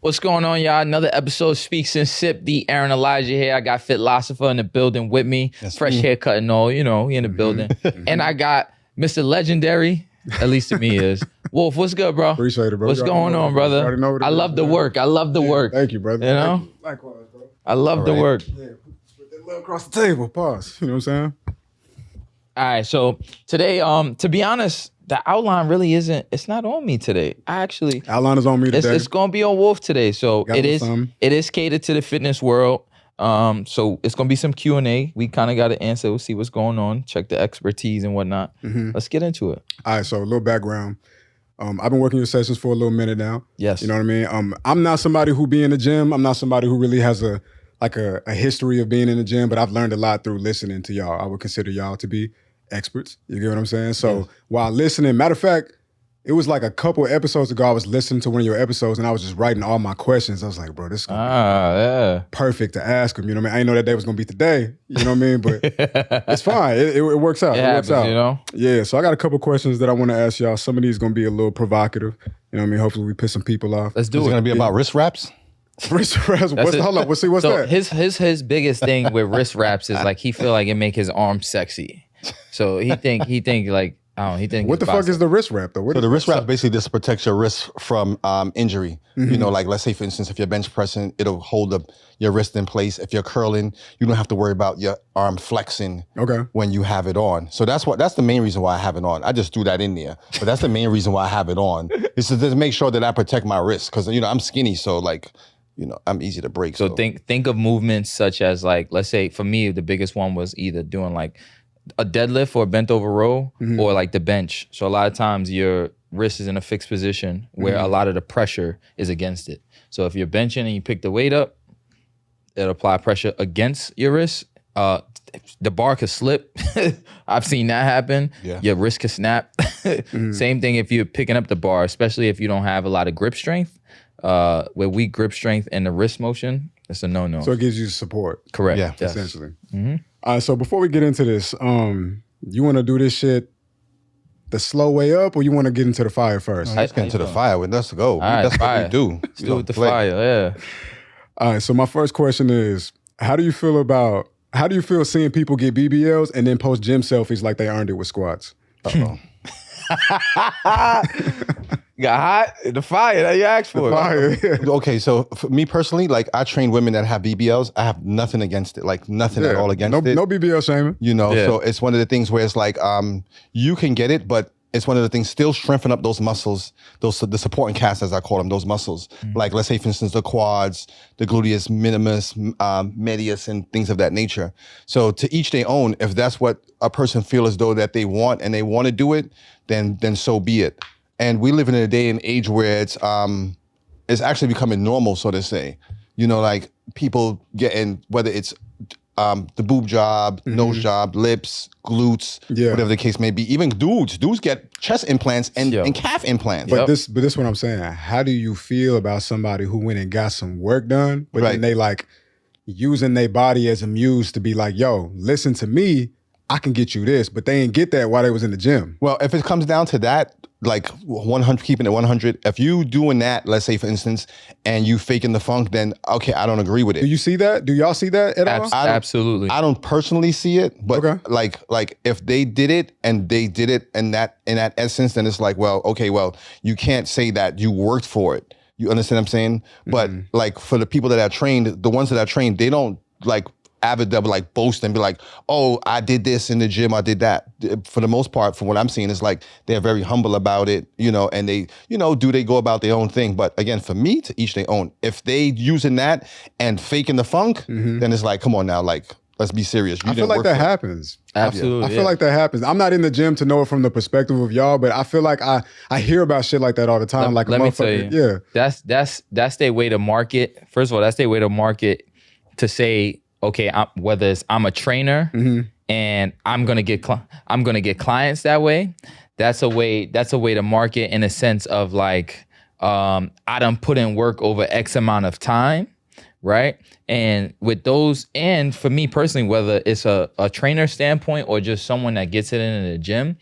What's going on, y'all? Another episode of Speaks and Sip. The Aaron Elijah here. I got Philosopher in the building with me. That's Fresh me. haircut and all, you know, he in the building. And I got Mr. Legendary, at least to me is. Wolf, what's good, bro? Appreciate it, bro. What's going on, brother? I love the work. I love the work. Thank you, brother. You know? Likewise, bro. I love the work. Yeah, put that love across the table. Pause. You know what I'm saying? All right, so today, to be honest, the outline really isn't, it's not on me today. I actually, Outline is on me today. it's going to be on Wolf today. So Got it a is, little something. it is catered to the fitness world. So it's going to be some Q&A. We kind of got to answer. We'll see what's going on, check the expertise and whatnot. Let's get into it. All right, so a little background. I've been working your sessions for a little minute now. Yes. You know what I mean? I'm not somebody who be in the gym. I'm not somebody who really has a history of being in the gym, but I've learned a lot through listening to y'all. I would consider y'all to be experts. You get what I'm saying? So while listening, matter of fact, it was like a couple episodes ago, I was listening to one of your episodes and I was just writing all my questions. I was like, bro, this is gonna be perfect to ask him. You know what I mean? I didn't know that day was gonna be today. You know what I mean? But it's fine. It works out. It works happens, out. you know? Yeah, so I got a couple questions that I want to ask y'all. Some of these gonna be a little provocative. You know what I mean? Hopefully we piss some people off. Let's do It's it. going to be about wrist wraps? Wrist wraps. Hold up. What's So that? his biggest thing with wrist wraps is like he feel like it make his arms sexy. So he think like I don't know, he think What the fuck is the wrist wrap though? What So is the wrist wrap basically just protects your wrist from injury. Mm-hmm. You know, like let's say for instance, if you're bench pressing, it'll hold up your wrist in place. If you're curling, you don't have to worry about your arm flexing Okay. when you have it on. So that's the main reason why I have it on. I just threw that in there, but that's the main reason why I have it on. Is to just make sure that I protect my wrist because you know I'm skinny, so like you know I'm easy to break. So think of movements such as like, let's say for me, the biggest one was either doing like a deadlift or a bent over row or like the bench. So a lot of times your wrist is in a fixed position where a lot of the pressure is against it. So if you're benching and you pick the weight up, it'll apply pressure against your wrist. The bar could slip. I've seen that happen. Yeah. Your wrist could snap. Same thing if you're picking up the bar, especially if you don't have a lot of grip strength. With weak grip strength and the wrist motion, it's a no-no. So it gives you support. Correct. Yeah. Yes. Essentially. All right, so before we get into this, you want to do this shit the slow way up, or you want to get into the fire first? let's get into the fire. Let's go. right, That's fire. what we do. Let's do it with the fire, yeah. All right, so my first question is, how do you feel seeing people get BBLs and then post gym selfies like they earned it with squats? Uh-oh. Got hot? The fire that you asked for. Fire. Okay, so for me personally, like I train women that have BBLs. I have nothing against it, like nothing at all against it. No BBL shaming. You know, Yeah. so it's one of the things where it's like you can get it, but it's one of the things still strengthen up those muscles, the supporting cast as I call them, those muscles. Like let's say for instance the quads, the gluteus minimus, medius, and things of that nature. So to each their own. If that's what a person feels as though that they want and they want to do it, then so be it. And we live in a day and age where it's actually becoming normal, so to say. You know, like people getting, whether it's the boob job, nose job, lips, glutes, whatever the case may be. Even dudes get chest implants and calf implants. But this is what I'm saying. How do you feel about somebody who went and got some work done, but then they like using their body as a muse to be like, yo, listen to me, I can get you this, but they ain't get that while they was in the gym. Well, if it comes down to that, like 100, keeping it 100, if you doing that, let's say for instance, and you faking the funk, then okay, I don't agree with it. Do you see that? Do y'all see that at all? Absolutely. I don't personally see it, but like if they did it and they did it in that essence, then it's like, well, okay, well, you can't say that you worked for it. You understand what I'm saying? But like for the people that are trained, the ones that are trained, they don't like avid double like boast and be like, oh, I did this in the gym, I did that. For the most part, from what I'm seeing, is like they're very humble about it, you know, and they, you know, they go about their own thing. But again, for me, to each their own. If they using that and faking the funk, then it's like, come on now, like, let's be serious. I feel like that happens. Absolutely. I feel like that happens. I'm not in the gym to know it from the perspective of y'all, but I feel like I hear about shit like that all the time. Like a let me tell you, yeah. That's their way to market. First of all, that's their way to market to say, okay, whether it's I'm a trainer and I'm gonna get clients that way. That's a way to market in a sense of like I done put in work over X amount of time, right? And with those, and for me personally, whether it's a trainer standpoint or just someone that gets it in the gym,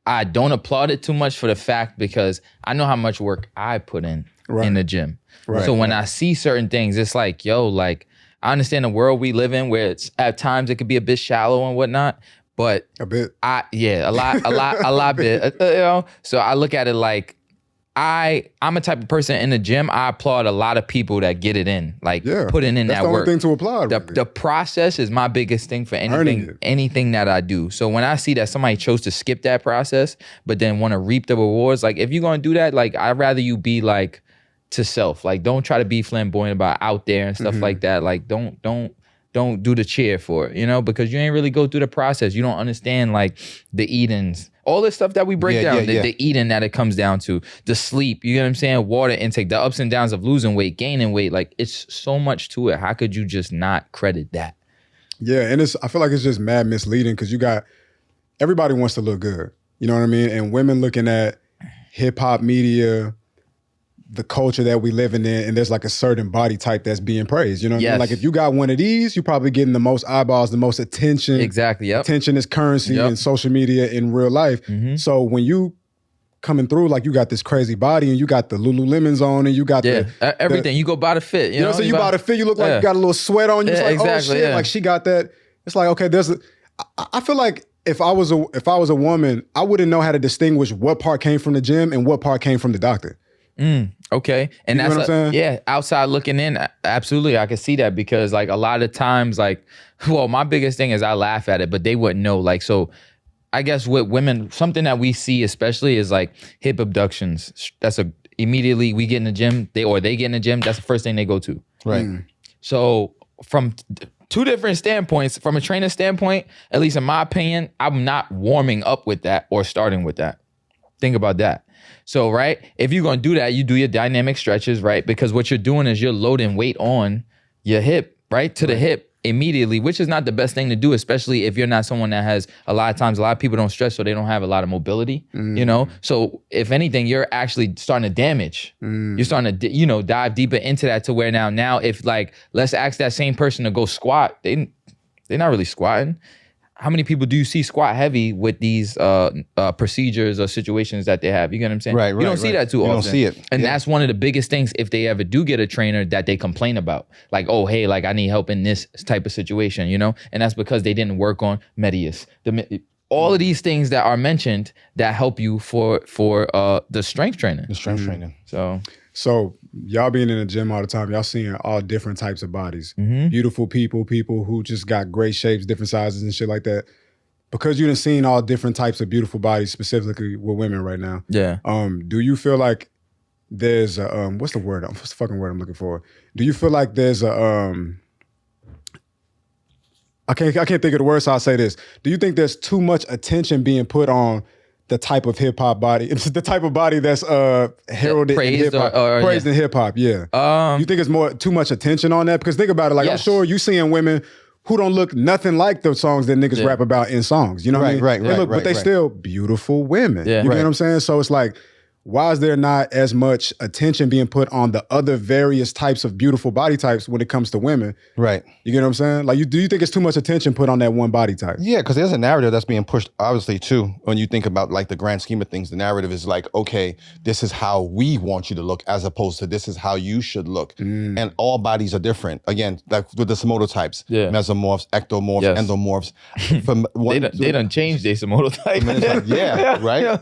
I don't applaud it too much for the fact because I know how much work I put in. in the gym. Right. So when I see certain things, it's like, yo, like, I understand the world we live in where it's at times it could be a bit shallow and whatnot, but a bit. A lot bit. You know, so I look at it like I'm a type of person in the gym. I applaud a lot of people that get it in, like putting in that work. That's the only thing to applaud. The process is my biggest thing for anything that I do. So when I see that somebody chose to skip that process, but then want to reap the rewards, like if you're gonna do that, like I'd rather you be like to self. Like don't try to be flamboyant about out there and stuff like that. Like don't do the cheer for it, you know, because you ain't really go through the process. You don't understand like the eatings, all this stuff that we break down, the eating that it comes down to, the sleep, you know what I'm saying? Water intake, the ups and downs of losing weight, gaining weight. Like it's so much to it. How could you just not credit that? Yeah, and I feel like it's just mad misleading because everybody wants to look good. You know what I mean? And women looking at hip hop media, the culture that we living in, and there's like a certain body type that's being praised. You know what I mean? Like if you got one of these, you're probably getting the most eyeballs, the most attention. Exactly. Yep. Attention is currency in social media in real life. So when you coming through, like you got this crazy body and you got the Lululemons on and you got everything. You go buy the fit. You know, so you buy the fit, you look like you got a little sweat on you. It's like, exactly, oh shit, like she got that. It's like, okay, I feel like if I was a woman, I wouldn't know how to distinguish what part came from the gym and what part came from the doctor. Okay. And you know what I'm saying? Outside looking in, absolutely. I can see that because like a lot of times, like, well, my biggest thing is I laugh at it, but they wouldn't know. Like, so I guess with women, something that we see especially is like hip abductions. That's immediately we get in the gym, they get in the gym, that's the first thing they go to. Right. So from two different standpoints, from a trainer standpoint, at least in my opinion, I'm not warming up with that or starting with that. Think about that. So, right, if you're going to do that, you do your dynamic stretches, right? Because what you're doing is you're loading weight on your hip, right? To the hip immediately, which is not the best thing to do, especially if you're not someone that has, a lot of people don't stretch, so they don't have a lot of mobility, you know? So if anything, you're actually starting to damage. You're starting to, dive deeper into that to where now if like, let's ask that same person to go squat, they're not really squatting. How many people do you see squat heavy with these procedures or situations that they have? You get what I'm saying? Right. You don't see that too often. You don't see it. And that's one of the biggest things if they ever do get a trainer that they complain about. Like, oh, hey, like I need help in this type of situation, you know? And that's because they didn't work on medius. All of these things that are mentioned that help you for the strength training. The strength training. So y'all being in the gym all the time, y'all seeing all different types of bodies. Beautiful people who just got great shapes, different sizes and shit like that. Because you done seen all different types of beautiful bodies, specifically with women right now. Yeah. Do you feel like there's a, what's the fucking word I'm looking for? Do you feel like there's a, I can't think of the word, so I'll say this. Do you think there's too much attention being put on the type of hip hop body? It's the type of body that's heralded in hip hop, praised in hip hop. Yeah. You think it's too much attention on that? Because think about it. Like I'm sure you seeing women who don't look nothing like the songs that niggas rap about in songs. You know what I mean? Right. But they still beautiful women. Yeah. You get what I'm saying? So it's like, why is there not as much attention being put on the other various types of beautiful body types when it comes to women? Right. You get what I'm saying? Like, do you think it's too much attention put on that one body type? Yeah, because there's a narrative that's being pushed, obviously, too. When you think about like the grand scheme of things, the narrative is like, okay, this is how we want you to look, as opposed to this is how you should look. And all bodies are different. Again, like with the Somoto types, mesomorphs, ectomorphs, endomorphs. They done changed their Somoto type. Yeah, right.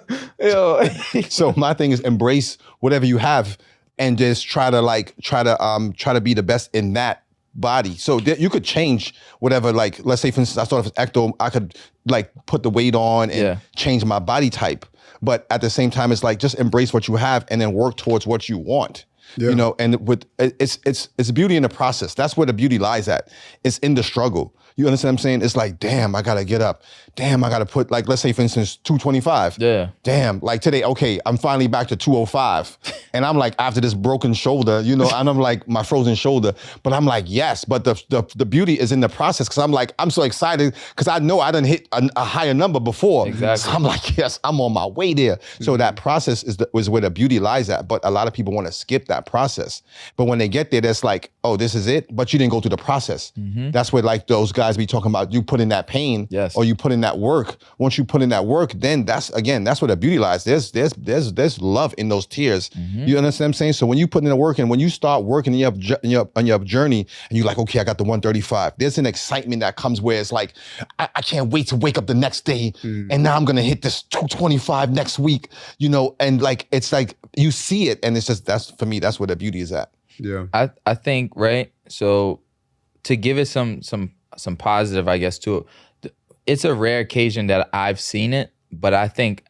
So my thing is embrace whatever you have and just try to be the best in that body. So you could change whatever, like, let's say for instance, I started with ecto, I could like put the weight on and change my body type. But at the same time, it's like, just embrace what you have and then work towards what you want. You know, and it's beauty in the process. That's where the beauty lies at. It's in the struggle. You understand what I'm saying? It's like, damn, I gotta get up. Damn, I gotta put, like, let's say for instance, 225. Yeah. Damn, like today, okay, I'm finally back to 205. And I'm like, after this broken shoulder, you know, and I'm like, my frozen shoulder. But I'm like, yes, but the beauty is in the process, because I'm like, I'm so excited because I know I done hit a higher number before. Exactly. So I'm like, yes, I'm on my way there. So that process is where the beauty lies at. But a lot of people want to skip that that process. But when they get there, that's like, oh, this is it. But you didn't go through the process. That's where like those guys be talking about. You put in that pain, Yes. or you put in that work. Once you put in that work, then that's where the beauty lies. There's love in those tears. You understand what I'm saying? So when you put in the work, and when you start working on your journey, and you're like, okay, I got the 135. There's an excitement that comes where it's like, I can't wait to wake up the next day, and now I'm gonna hit this 225 next week, you know, and like it's like you see it, and it's just that's for me. That's where the beauty is at. Yeah. I think, right? So to give it some positive, I guess, to it, it's a rare occasion that I've seen it, but I think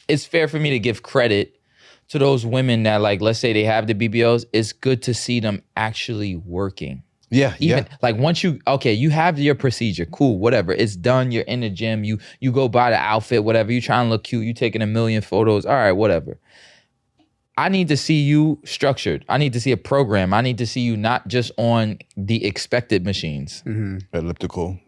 it's fair for me to give credit to those women that, like, let's say they have the BBLs. It's good to see them actually working. Yeah, Even like once you have your procedure, cool, whatever, it's done. You're in the gym. You go buy the outfit, whatever. You trying to look cute. You taking a million photos. All right, whatever. I need to see you structured. I need to see a program. I need to see you not just on the expected machines. Elliptical,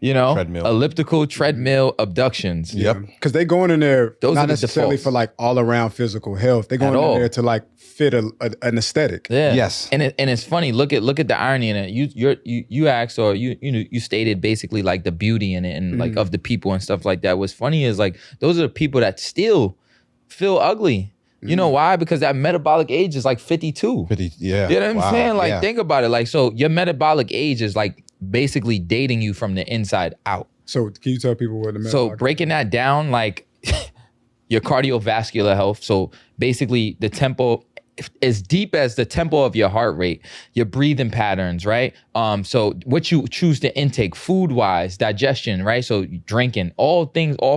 treadmill, abductions. Yep. Because they going in there Those not are the necessarily defaults. for like all around physical health. They going in there to like fit an aesthetic. Yeah. Yes. And it's funny. Look at the irony in it. You asked, or you stated basically like the beauty in it and like of the people and stuff like that. What's funny is like those are the people that still feel ugly. You know why? Because that metabolic age is like 52. 50, yeah. You know what I'm saying? Like, yeah. think about it. Like, so your metabolic age is like basically dating you from the inside out. So can you tell people what the So breaking that down, like your cardiovascular health. So basically the tempo, as deep as the tempo of your heart rate, your breathing patterns, right? So what you choose to intake food wise, digestion, right? So drinking, all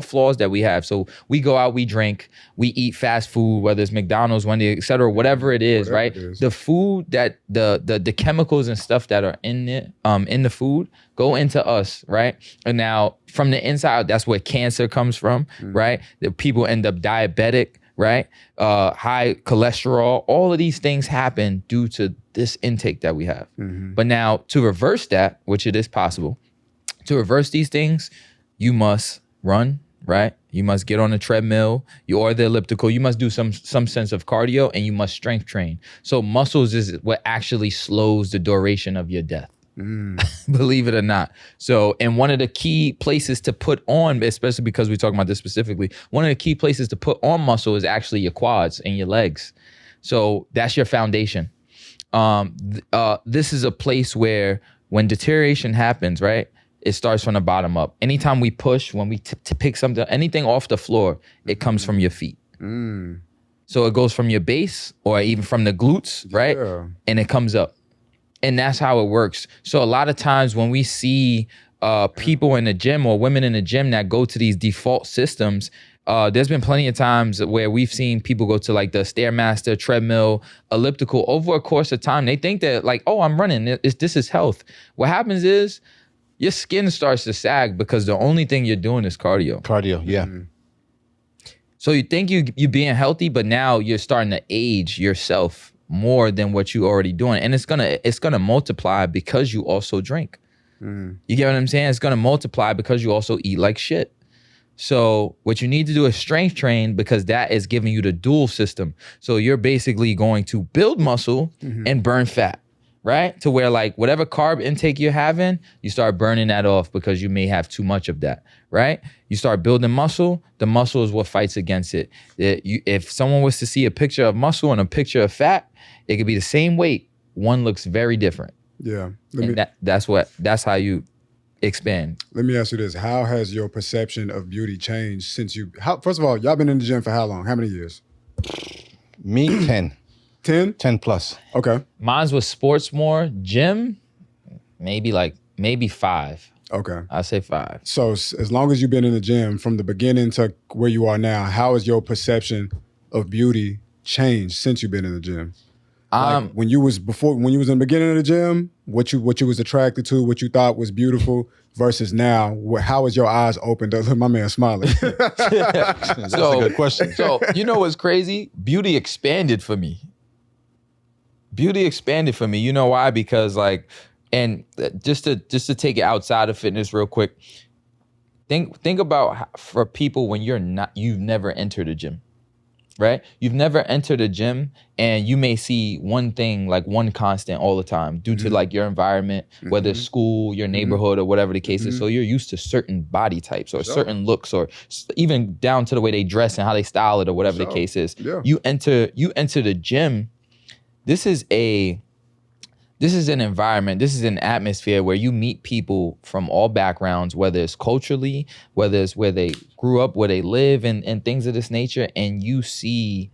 flaws that we have. So we go out, we drink, we eat fast food, whether it's McDonald's, Wendy's, et cetera, whatever it is, right? The food that the chemicals and stuff that are in it, in the food go into us, right? And now from the inside, that's where cancer comes from, right? The people end up diabetic, right? High cholesterol, all of these things happen due to this intake that we have. But now to reverse that, which it is possible, to reverse these things, you must run, right? You must get on a treadmill, or the elliptical. You must do some sense of cardio, and you must strength train. So muscles is what actually slows the duration of your death. Believe it or not. So, and one of the key places to put on, especially because we're talking about this specifically, one of the key places to put on muscle is actually your quads and your legs. So that's your foundation. This is a place where when deterioration happens, right, it starts from the bottom up. Anytime we push, when we pick something, anything off the floor, it comes from your feet. So it goes from your base or even from the glutes, right? Yeah. And it comes up. And that's how it works. So a lot of times when we see people in the gym or women in the gym that go to these default systems, there's been plenty of times where we've seen people go to like the Stairmaster, treadmill, elliptical over a course of time. They think that like, oh, I'm running. This is health. What happens is your skin starts to sag because the only thing you're doing is cardio. Cardio, yeah. So you think you're being healthy, but now you're starting to age yourself more than what you already doing. And it's gonna multiply because you also drink. You get what I'm saying? It's gonna multiply because you also eat like shit. So what you need to do is strength train, because that is giving you the dual system. So you're basically going to build muscle and burn fat, right? To where like whatever carb intake you're having, you start burning that off because you may have too much of that, right? You start building muscle, the muscle is what fights against it. If someone was to see a picture of muscle and a picture of fat, it could be the same weight. One looks very different. Yeah. That's how you expand. Let me ask you this. How has your perception of beauty changed since first of all, y'all been in the gym for how long? How many years? Me, 10. 10? 10 plus. Okay. Mine's was sports more. Gym, maybe 5. Okay. I say 5. So as long as you've been in the gym from the beginning to where you are now, how has your perception of beauty changed since you've been in the gym? Like when you was in the beginning of the gym, what you was attracted to, what you thought was beautiful, versus now, how was your eyes opened up? Look, my man smiling. That's a good question. So you know what's crazy? Beauty expanded for me. You know why? Because like, and just to take it outside of fitness real quick, think about for people when you've never entered a gym. right? You've never entered a gym and you may see one thing, like one constant all the time due to like your environment, whether it's school, your neighborhood, or whatever the case is. So you're used to certain body types or certain looks, or even down to the way they dress and how they style it, or whatever the case is. Yeah. You enter the gym. This is an environment, this is an atmosphere where you meet people from all backgrounds, whether it's culturally, whether it's where they grew up, where they live, and things of this nature. And you see,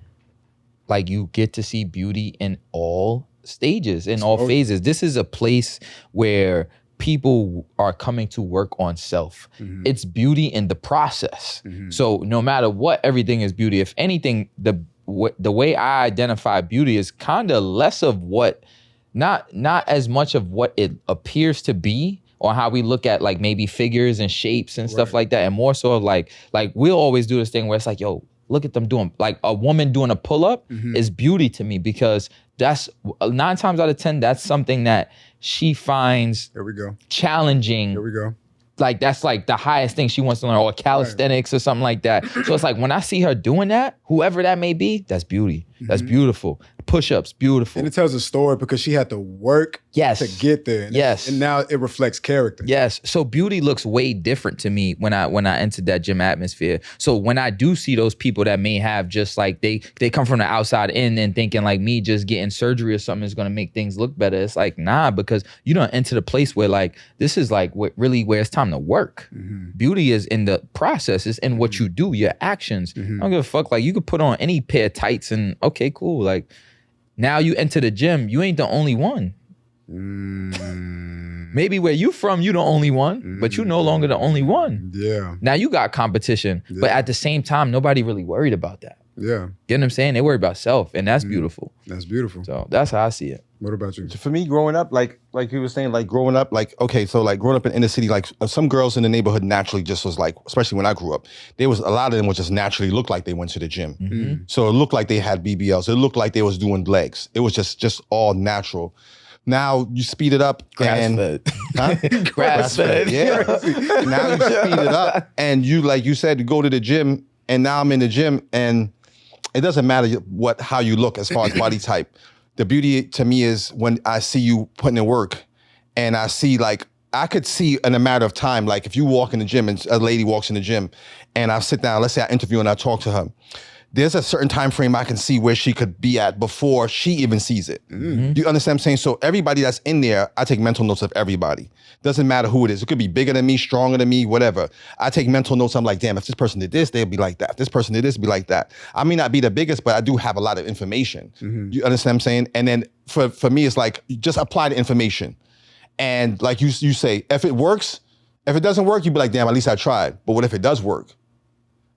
like, you get to see beauty in all stages, in all phases. This is a place where people are coming to work on self. It's beauty in the process. So no matter what, everything is beauty. If anything, the way I identify beauty is kind of less of what, not as much of what it appears to be, or how we look at like maybe figures and shapes and stuff like that, and more so of like we'll always do this thing where it's like, yo, look at them doing, like a woman doing a pull-up is beauty to me, because that's 9 times out of 10, that's something that she finds challenging. Here we go. Like that's like the highest thing she wants to learn, or calisthenics or something like that. So it's like when I see her doing that, whoever that may be, that's beauty. That's beautiful. Push-ups, beautiful. And it tells a story because she had to work to get there. And now it reflects character. Yes. So beauty looks way different to me when I entered that gym atmosphere. So when I do see those people that may have just like they come from the outside in and thinking like me just getting surgery or something is gonna make things look better. It's like, nah, because you don't enter the place where like this is like really where it's time to work. Beauty is in the process, it's in what you do, your actions. I don't give a fuck. Like you could put on any pair of tights and okay, cool. Like now you enter the gym, you ain't the only one. Maybe where you from, you the only one, but you no longer the only one. Yeah. Now you got competition, but at the same time, nobody really worried about that. Yeah. You know what I'm saying? They worry about self, and that's beautiful. That's beautiful. So that's how I see it. What about you? For me, growing up, like you were saying, like growing up, like, okay, so like growing up in inner city, like some girls in the neighborhood naturally just was like, especially when I grew up, there was a lot of them would just naturally look like they went to the gym. So it looked like they had BBLs. It looked like they was doing legs. It was just all natural. Now you speed it up Grass-fed. Grass-fed. Yeah. Now you speed it up and you, like you said, you go to the gym, and now I'm in the gym, and it doesn't matter how you look as far as body type. The beauty to me is when I see you putting in work, and I see like, I could see in a matter of time, like if you walk in the gym and a lady walks in the gym and I sit down, let's say I interview and I talk to her, there's a certain time frame I can see where she could be at before she even sees it. You understand what I'm saying? So everybody that's in there, I take mental notes of everybody. Doesn't matter who it is. It could be bigger than me, stronger than me, whatever. I take mental notes. I'm like, damn, if this person did this, they'd be like that. If this person did this, be like that. I may not be the biggest, but I do have a lot of information. You understand what I'm saying? And then for me, it's like, you just apply the information. And like you say, if it works, if it doesn't work, you'd be like, damn, at least I tried. But what if it does work?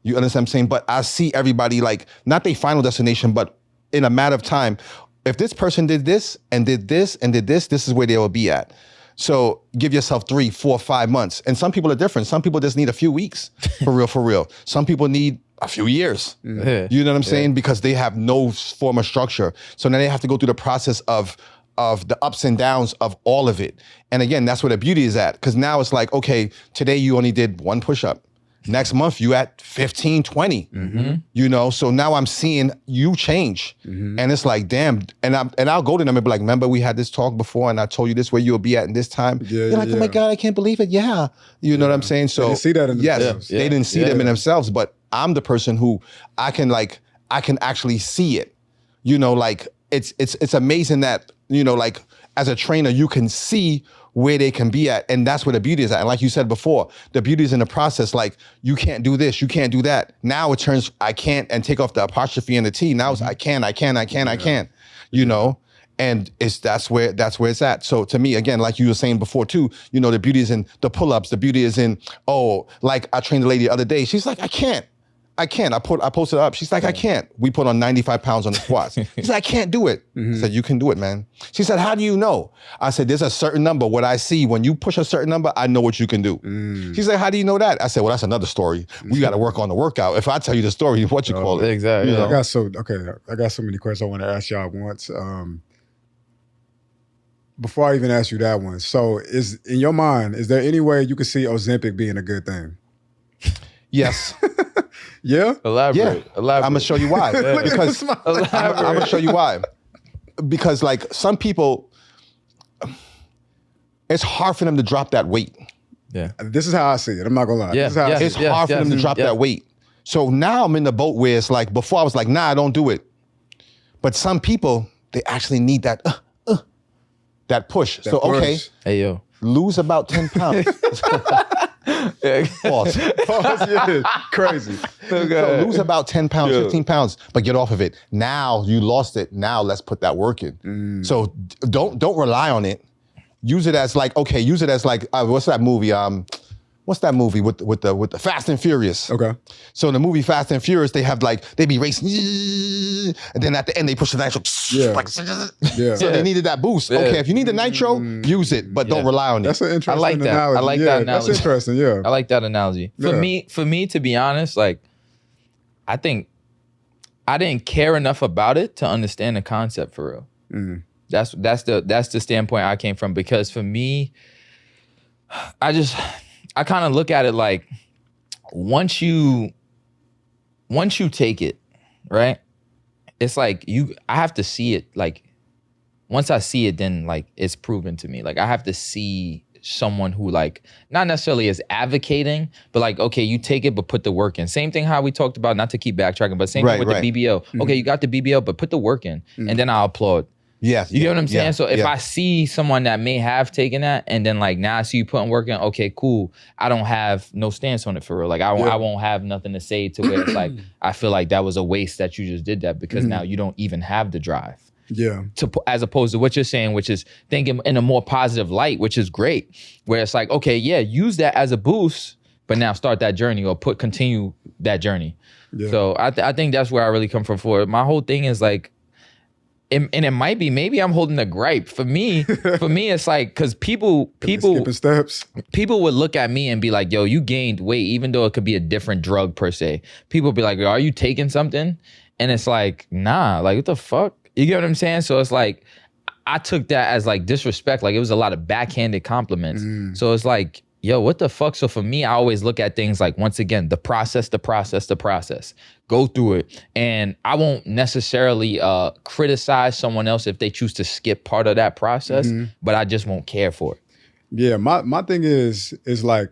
You understand what I'm saying? But I see everybody like, not their final destination, but in a matter of time, if this person did this and did this and did this, this is where they will be at. So give yourself 3, 4, 5 months. And some people are different. Some people just need a few weeks, for real. Some people need a few years. You know what I'm saying? Because they have no form of structure. So now they have to go through the process of the ups and downs of all of it. And again, that's where the beauty is at. Because now it's like, okay, today you only did 1 push-up. Next month, you at 15, 20, you know? So now I'm seeing you change. And it's like, damn. And I'll go to them and be like, remember we had this talk before and I told you this where you'll be at in this time? You're like, oh my God, I can't believe it. Yeah. You know what I'm saying? So they didn't see that in themselves. They didn't see them in themselves, but I'm the person who I can actually see it. You know, like it's amazing that, you know, like as a trainer, you can see where they can be at. And that's where the beauty is at. And like you said before, the beauty is in the process. Like, you can't do this, you can't do that. Now it turns, I can't, and take off the apostrophe and the T. Now it's I can, you know? And that's where it's at. So to me, again, like you were saying before too, you know, the beauty is in the pull-ups, the beauty is in, like I trained a lady the other day. She's like, I can't. I posted up. She's like, I can't. We put on 95 pounds on the squats. She's like, I can't do it. I said, you can do it, man. She said, how do you know? I said, there's a certain number. What I see, when you push a certain number, I know what you can do. She's like, how do you know that? I said, well, that's another story. We got to work on the workout. If I tell you the story, what you call it. Exactly. You know? I got so many questions I want to ask y'all once. Before I even ask you that one, so in your mind, is there any way you could see Ozempic being a good thing? Yes. Yeah. Elaborate. I'm gonna show you why. Because I'm gonna show you why. Because like some people, it's hard for them to drop that weight. Yeah. This is how I see it. I'm not gonna lie. Yeah, This is how I see It's it. hard for them to drop that weight. So now I'm in the boat where it's like, before I was like, nah, I don't do it. But some people, they actually need that push. So, okay, push. Hey, yo. lose about 10 pounds. Pause. Yeah, crazy. So lose about 10 pounds, 15 pounds, but get off of it. Now you lost it. Now let's put that work in. So don't rely on it. Use it as like, okay, use it as like, what's that movie? What's that movie with the Fast and Furious? Okay. So in the movie Fast and Furious, they have like, they be racing, and then at the end they push the nitro. Yeah. Like, Yeah. so they needed that boost. Okay, if you need the nitro, use it, but don't rely on it. That's an interesting I like that. analogy. I like yeah, that analogy. That's interesting, yeah. I like that analogy. For me, to be honest, like, I think I didn't care enough about it to understand the concept for real. That's the standpoint I came from, because for me, I kind of look at it like, once you take it, right? It's like I have to see it. Like, once I see it, then like it's proven to me. Like, I have to see someone who like not necessarily is advocating, but like, okay, you take it, but put the work in. Same thing how we talked about, not to keep backtracking, but same thing with the BBL. Okay, you got the BBL, but put the work in, and then I'll applaud. Yes. You get what I'm saying? So if I see someone that may have taken that, and then like now I see you putting work in, okay, cool. I don't have no stance on it for real. Like I won't have nothing to say to where it's like, I feel like that was a waste that you just did that, because now you don't even have the drive. Yeah. As opposed to what you're saying, which is thinking in a more positive light, which is great. Where it's like, okay, yeah, use that as a boost, but now start that journey or continue that journey. Yeah. So I think that's where I really come from for it. My whole thing is like, and it might be, maybe I'm holding a gripe. For me, it's like, because people skipping steps. People would look at me and be like, yo, you gained weight, even though it could be a different drug per se. People be like, are you taking something? And it's like, nah, like what the fuck? You get what I'm saying? So it's like, I took that as like disrespect. Like it was a lot of backhanded compliments. So it's like, yo, what the fuck? So for me, I always look at things like, once again, the process. Go through it. And I won't necessarily criticize someone else if they choose to skip part of that process, but I just won't care for it. Yeah, my thing is like,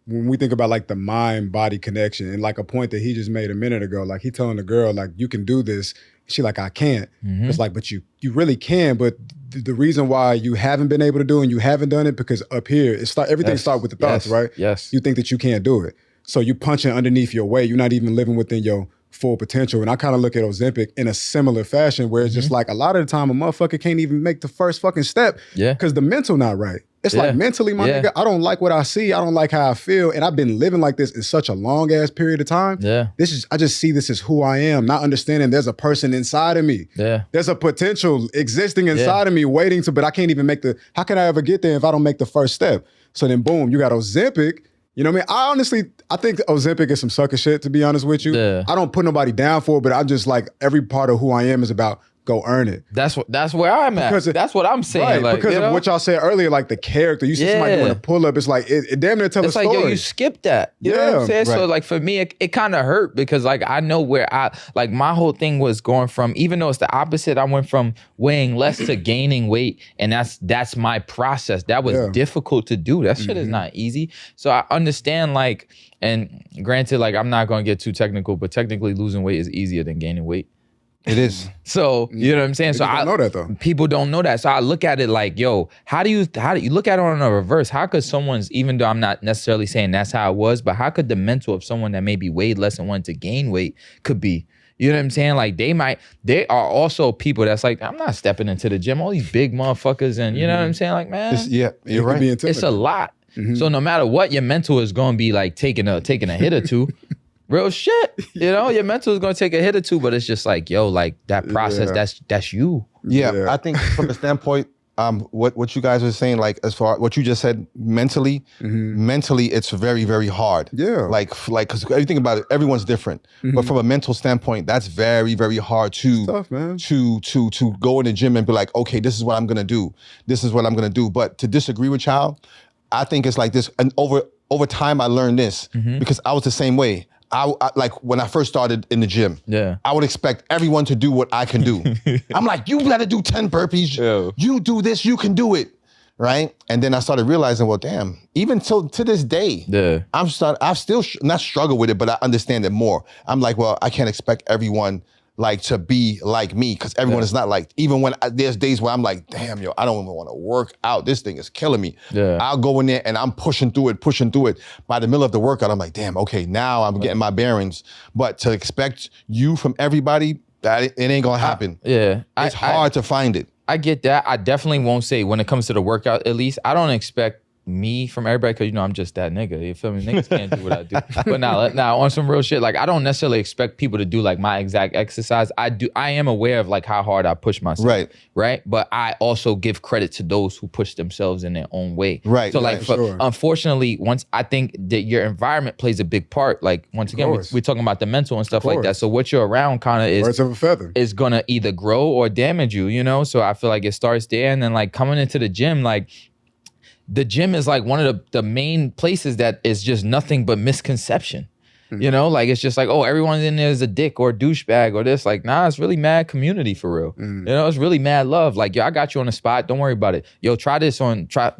when we think about like the mind-body connection, and like a point that he just made a minute ago, like he telling the girl, like, you can do this. She like, I can't. It's like, but you really can, but the reason why you haven't been able to do it and you haven't done it, because up here, everything starts with the thoughts, right? Yes. You think that you can't do it. So you punching underneath your weight. You're not even living within your full potential. And I kind of look at Ozempic in a similar fashion, where it's just like, a lot of the time a motherfucker can't even make the first fucking step because the mental not right. It's like, mentally, my nigga, I don't like what I see. I don't like how I feel. And I've been living like this in such a long ass period of time. Yeah. I just see this as who I am, not understanding there's a person inside of me. Yeah. There's a potential existing inside of me waiting but I can't even how can I ever get there if I don't make the first step? So then boom, you got Ozempic. You know what I mean? I think Ozempic is some sucker shit, to be honest with you. Yeah. I don't put nobody down for it, but I'm just like, every part of who I am is about go earn it. That's where I'm at. That's what I'm saying. Right, like, because of what y'all said earlier, like the character. You see somebody doing a pull-up, it's like, it damn near tell a story. It's like, yo, you skipped that. You know what I'm saying? Right. So like for me, it kind of hurt, because like I know where like my whole thing was going from, even though it's the opposite, I went from weighing less to gaining weight. And that's my process. That was difficult to do. That shit is not easy. So I understand, like, and granted, like I'm not going to get too technical, but technically losing weight is easier than gaining weight. It is. So, you know what I'm saying? So I know that though. People don't know that. So I look at it like, yo, how do you look at it on a reverse? How could someone's, even though I'm not necessarily saying that's how it was, but how could the mental of someone that maybe weighed less and wanted to gain weight could be? You know what I'm saying? Like they are also people that's like, I'm not stepping into the gym, all these big motherfuckers, and you know what I'm saying? Like, man, you're right. It's a lot. So no matter what, your mental is going to be like taking a hit or two. Real shit, you know, your mental is gonna take a hit or two, but it's just like, yo, like that process, that's you. Yeah, I think from the standpoint, what you guys are saying, like as far what you just said, mentally, it's very, very hard. Yeah, like because everything about it, everyone's different. But from a mental standpoint, that's very, very hard to tough, man. To go in the gym and be like, okay, this is what I'm gonna do. This is what I'm gonna do. But to disagree with y'all, I think it's like this. And over time, I learned this because I was the same way. I like when I first started in the gym, I would expect everyone to do what I can do. I'm like, you gotta do 10 burpees. Yeah. You do this, you can do it. Right? And then I started realizing, well, damn, even to this day, I've still not struggled with it, but I understand it more. I'm like, well, I can't expect everyone like to be like me because everyone is not like, even when there's days where I'm like, damn, yo, I don't even want to work out. This thing is killing me. I'll go in there and I'm pushing through it. By the middle of the workout, I'm like, damn, okay, now I'm getting my bearings. But to expect you from everybody, it ain't gonna happen. It's hard to find it. I get that. I definitely won't say when it comes to the workout, at least, I don't expect me from everybody because, you know, I'm just that nigga. You feel me? Niggas can't do what I do. But now on some real shit, like I don't necessarily expect people to do like my exact exercise. I am aware of like how hard I push myself. Right. But I also give credit to those who push themselves in their own way. So like, unfortunately, once I think that your environment plays a big part. Like once again, we're talking about the mental and stuff like that. So what you're around kind of is gonna either grow or damage you, you know? So I feel like it starts there, and then like coming into the gym, like the gym is like one of the main places that is just nothing but misconception. You know, like it's just like, oh, everyone in there is a dick or a douchebag or this. Like, nah, it's really mad community for real. You know, it's really mad love. Like, yo, I got you on the spot. Don't worry about it. Yo, try this rather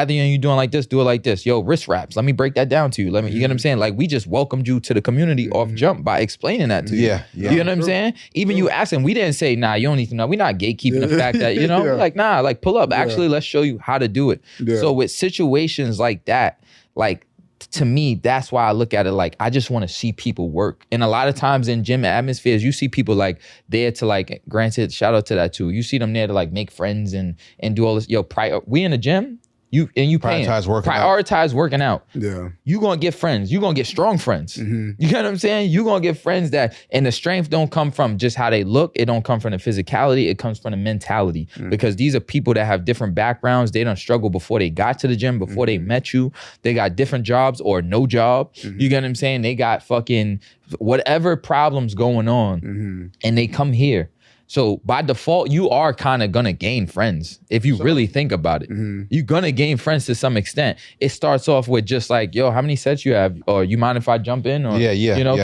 than you doing like this, do it like this. Yo, wrist wraps. Let me break that down to you. You get what I'm saying? Like, we just welcomed you to the community off jump by explaining that to you. You know what I'm saying? Even you asking, we didn't say, nah, you don't need to know. We're not gatekeeping the fact that, you know, like, nah, like pull up. Actually, let's show you how to do it. So with situations like that, like, to me, that's why I look at it like I just want to see people work. And a lot of times in gym atmospheres, you see people like there to like, granted, shout out to that too. You see them there to like make friends and do all this. Yo, we in the gym, you prioritize working out. You gonna get friends. You gonna get strong friends. You get what I'm saying? You gonna get friends that, and the strength don't come from just how they look. It don't come from the physicality. It comes from the mentality. Because these are people that have different backgrounds. They don't struggle before they got to the gym, before they met you. They got different jobs or no job. You get what I'm saying? They got fucking whatever problems going on, and they come here. So by default, you are kind of gonna gain friends if you really think about it. You're gonna gain friends to some extent. It starts off with just like, yo, how many sets you have? Or you mind if I jump in? Or you know,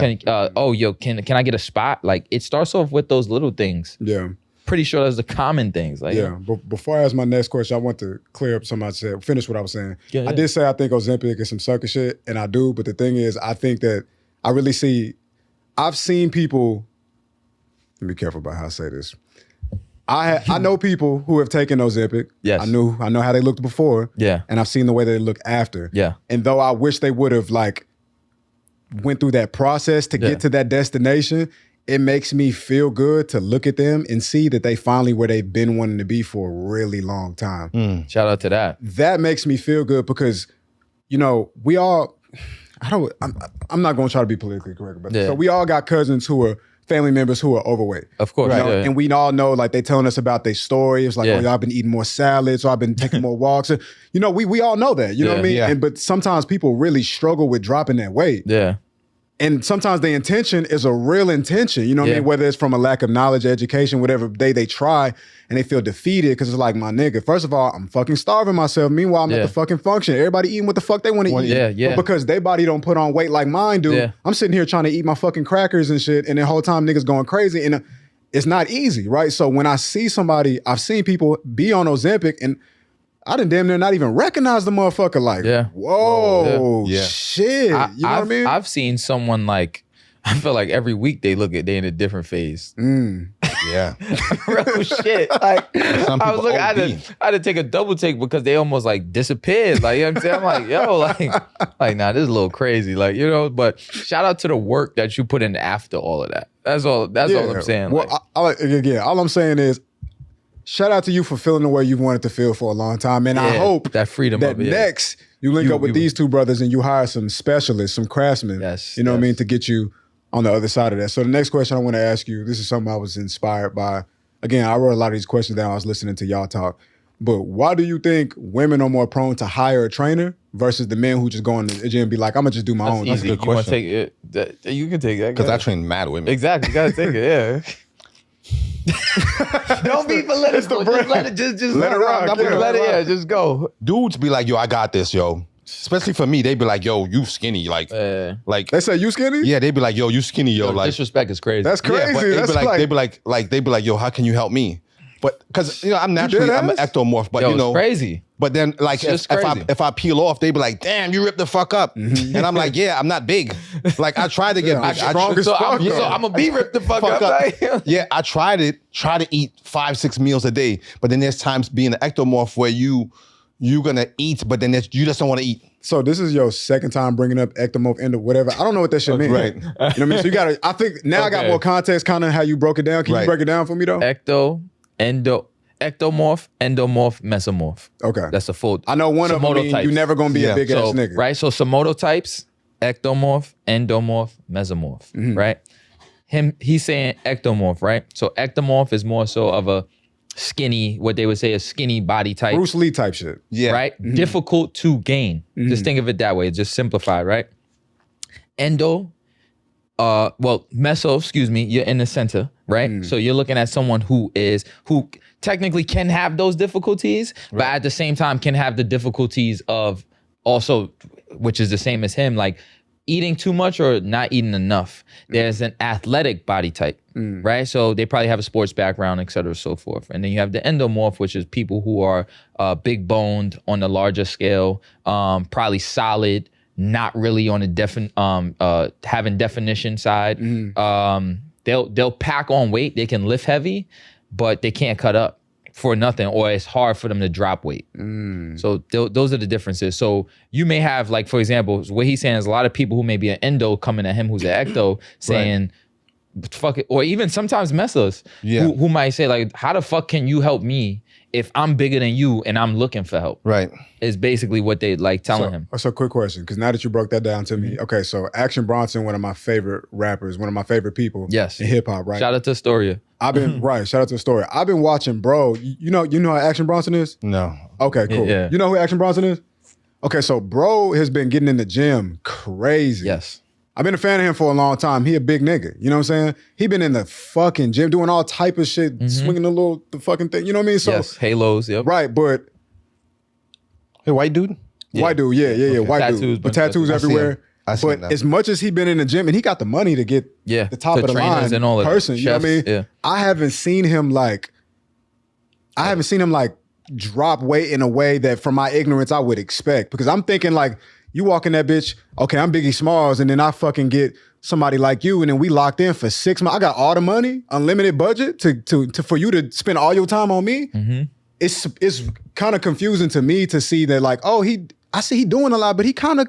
can I get a spot? Like it starts off with those little things. Pretty sure those are the common things. Like But before I ask my next question, I want to clear up something I said. Finish what I was saying. I did say I think Ozempic is some sucker shit, and I do. But the thing is, I think that I really see. I've seen people. Let me be careful about how I say this. I know people who have taken Ozempic. I know how they looked before. And I've seen the way they look after. And though I wish they would have like went through that process to get to that destination, it makes me feel good to look at them and see that they finally where they've been wanting to be for a really long time. Shout out to that. That makes me feel good because, you know, we all, I'm not going to try to be politically correct, but so we all got cousins who are family members who are overweight. Of course. You know? And we all know, like, they telling us about their story. It's like, oh, y'all been eating more salads, or I've been taking more walks. You know, we all know that. You know what I mean? But sometimes people really struggle with dropping that weight. And sometimes the intention is a real intention, you know what I mean? Whether it's from a lack of knowledge, education, whatever they try, and they feel defeated because it's like, my nigga, first of all, I'm fucking starving myself. Meanwhile, I'm at the fucking function. Everybody eating what the fuck they want to eat. But because their body don't put on weight like mine do, I'm sitting here trying to eat my fucking crackers and shit, and the whole time niggas going crazy. And it's not easy, right? So when I see somebody, I've seen people be on Ozempic, and I didn't damn near not even recognize the motherfucker. Like, whoa, shit. You know what I mean? I've seen someone like, I feel like every week they in a different phase. Real shit. Like, I was looking, I had to take a double take because they almost like disappeared. Like, you know what I'm saying? I'm like, yo, like, nah, this is a little crazy. Like, you know, but shout out to the work that you put in after all of that. That's all I'm saying. Well, all I'm saying is, shout out to you for feeling the way you've wanted to feel for a long time. And I hope that freedom that next you link up with these two brothers and you hire some specialists, some craftsmen, you know what I mean, to get you on the other side of that. So the next question I want to ask you, this is something I was inspired by. Again, I wrote a lot of these questions down. I was listening to y'all talk. But why do you think women are more prone to hire a trainer versus the men who just go in the gym and be like, I'm going to just do my own? That's a good question. You can take that. Because I train mad women. Exactly. You got to take it, Don't be political. Just let it rock. Just go. Dudes be like, yo, I got this, yo. especially for me, they'd be like, yo, you skinny. Like They say you skinny? yeah, they'd be like, yo, you skinny, yo. Like disrespect is crazy. That's crazy. yeah, but they'd be like, yo, how can you help me? But because I'm naturally I'm an ectomorph, but it's crazy. But then like if I peel off, they'd be like, damn, you ripped the fuck up. And I'm like, yeah, I'm not big. Like I tried to get big. So I'm gonna be ripped the fuck up. Like. Yeah, I try to eat 5-6 meals a day. But then there's times being an ectomorph where you're gonna eat, but then you just don't want to eat. So this is your second time bringing up ectomorph, endo, whatever. I don't know what that shit means. Right. You know what I mean? So you gotta, I think now I got more context kind of how you broke it down. Can you break it down for me though? Ectomorph, endomorph, mesomorph. Okay. That's a full. I know one of them mean you're never gonna be a big ass nigga. Right? So somoto types, ectomorph, endomorph, mesomorph, right? He's saying ectomorph, right? So ectomorph is more so of a skinny, what they would say a skinny body type. Bruce Lee type shit. Yeah. Right? Difficult to gain. Just think of it that way. Just simplified, right? Meso, excuse me, you're in the center, right? So you're looking at someone who technically can have those difficulties, but at the same time can have the difficulties of also, which is the same as him, like eating too much or not eating enough. There's an athletic body type, right? So they probably have a sports background, et cetera, so forth. And then you have the endomorph, which is people who are big boned on the larger scale, probably solid, not really on a having definition side. They'll pack on weight. They can lift heavy, but they can't cut up for nothing, or it's hard for them to drop weight. So those are the differences. So you may have, like, for example, what he's saying is a lot of people who may be an endo coming at him who's an ecto saying, fuck it, or even sometimes mesos who might say like, how the fuck can you help me if I'm bigger than you and I'm looking for help? Right. Is basically what they like telling him. So quick question, because now that you broke that down to me, okay, so Action Bronson, one of my favorite rappers, one of my favorite people in hip hop, right? Shout out to Astoria. I've been shout out to Astoria. I've been watching, bro. You know who Action Bronson is? No. Okay, cool. Yeah. You know who Action Bronson is? Okay, so bro has been getting in the gym crazy. Yes. I've been a fan of him for a long time. He a big nigga. You know what I'm saying? He been in the fucking gym doing all type of shit, swinging the fucking thing. You know what I mean? So yes, halos, yep. Right, but hey, white dude? White dude, yeah, white tattoos, dude. But tattoos everywhere. But as much as he been in the gym and he got the money to get the top of the line and all person, you know what I mean? Yeah. I haven't seen him like drop weight in a way that from my ignorance I would expect. Because I'm thinking like, you walk in that bitch, okay, I'm Biggie Smalls, and then I fucking get somebody like you, and then we locked in for 6 months. I got all the money, unlimited budget to for you to spend all your time on me. It's kind of confusing to me to see that like, oh, I see he doing a lot, but he kind of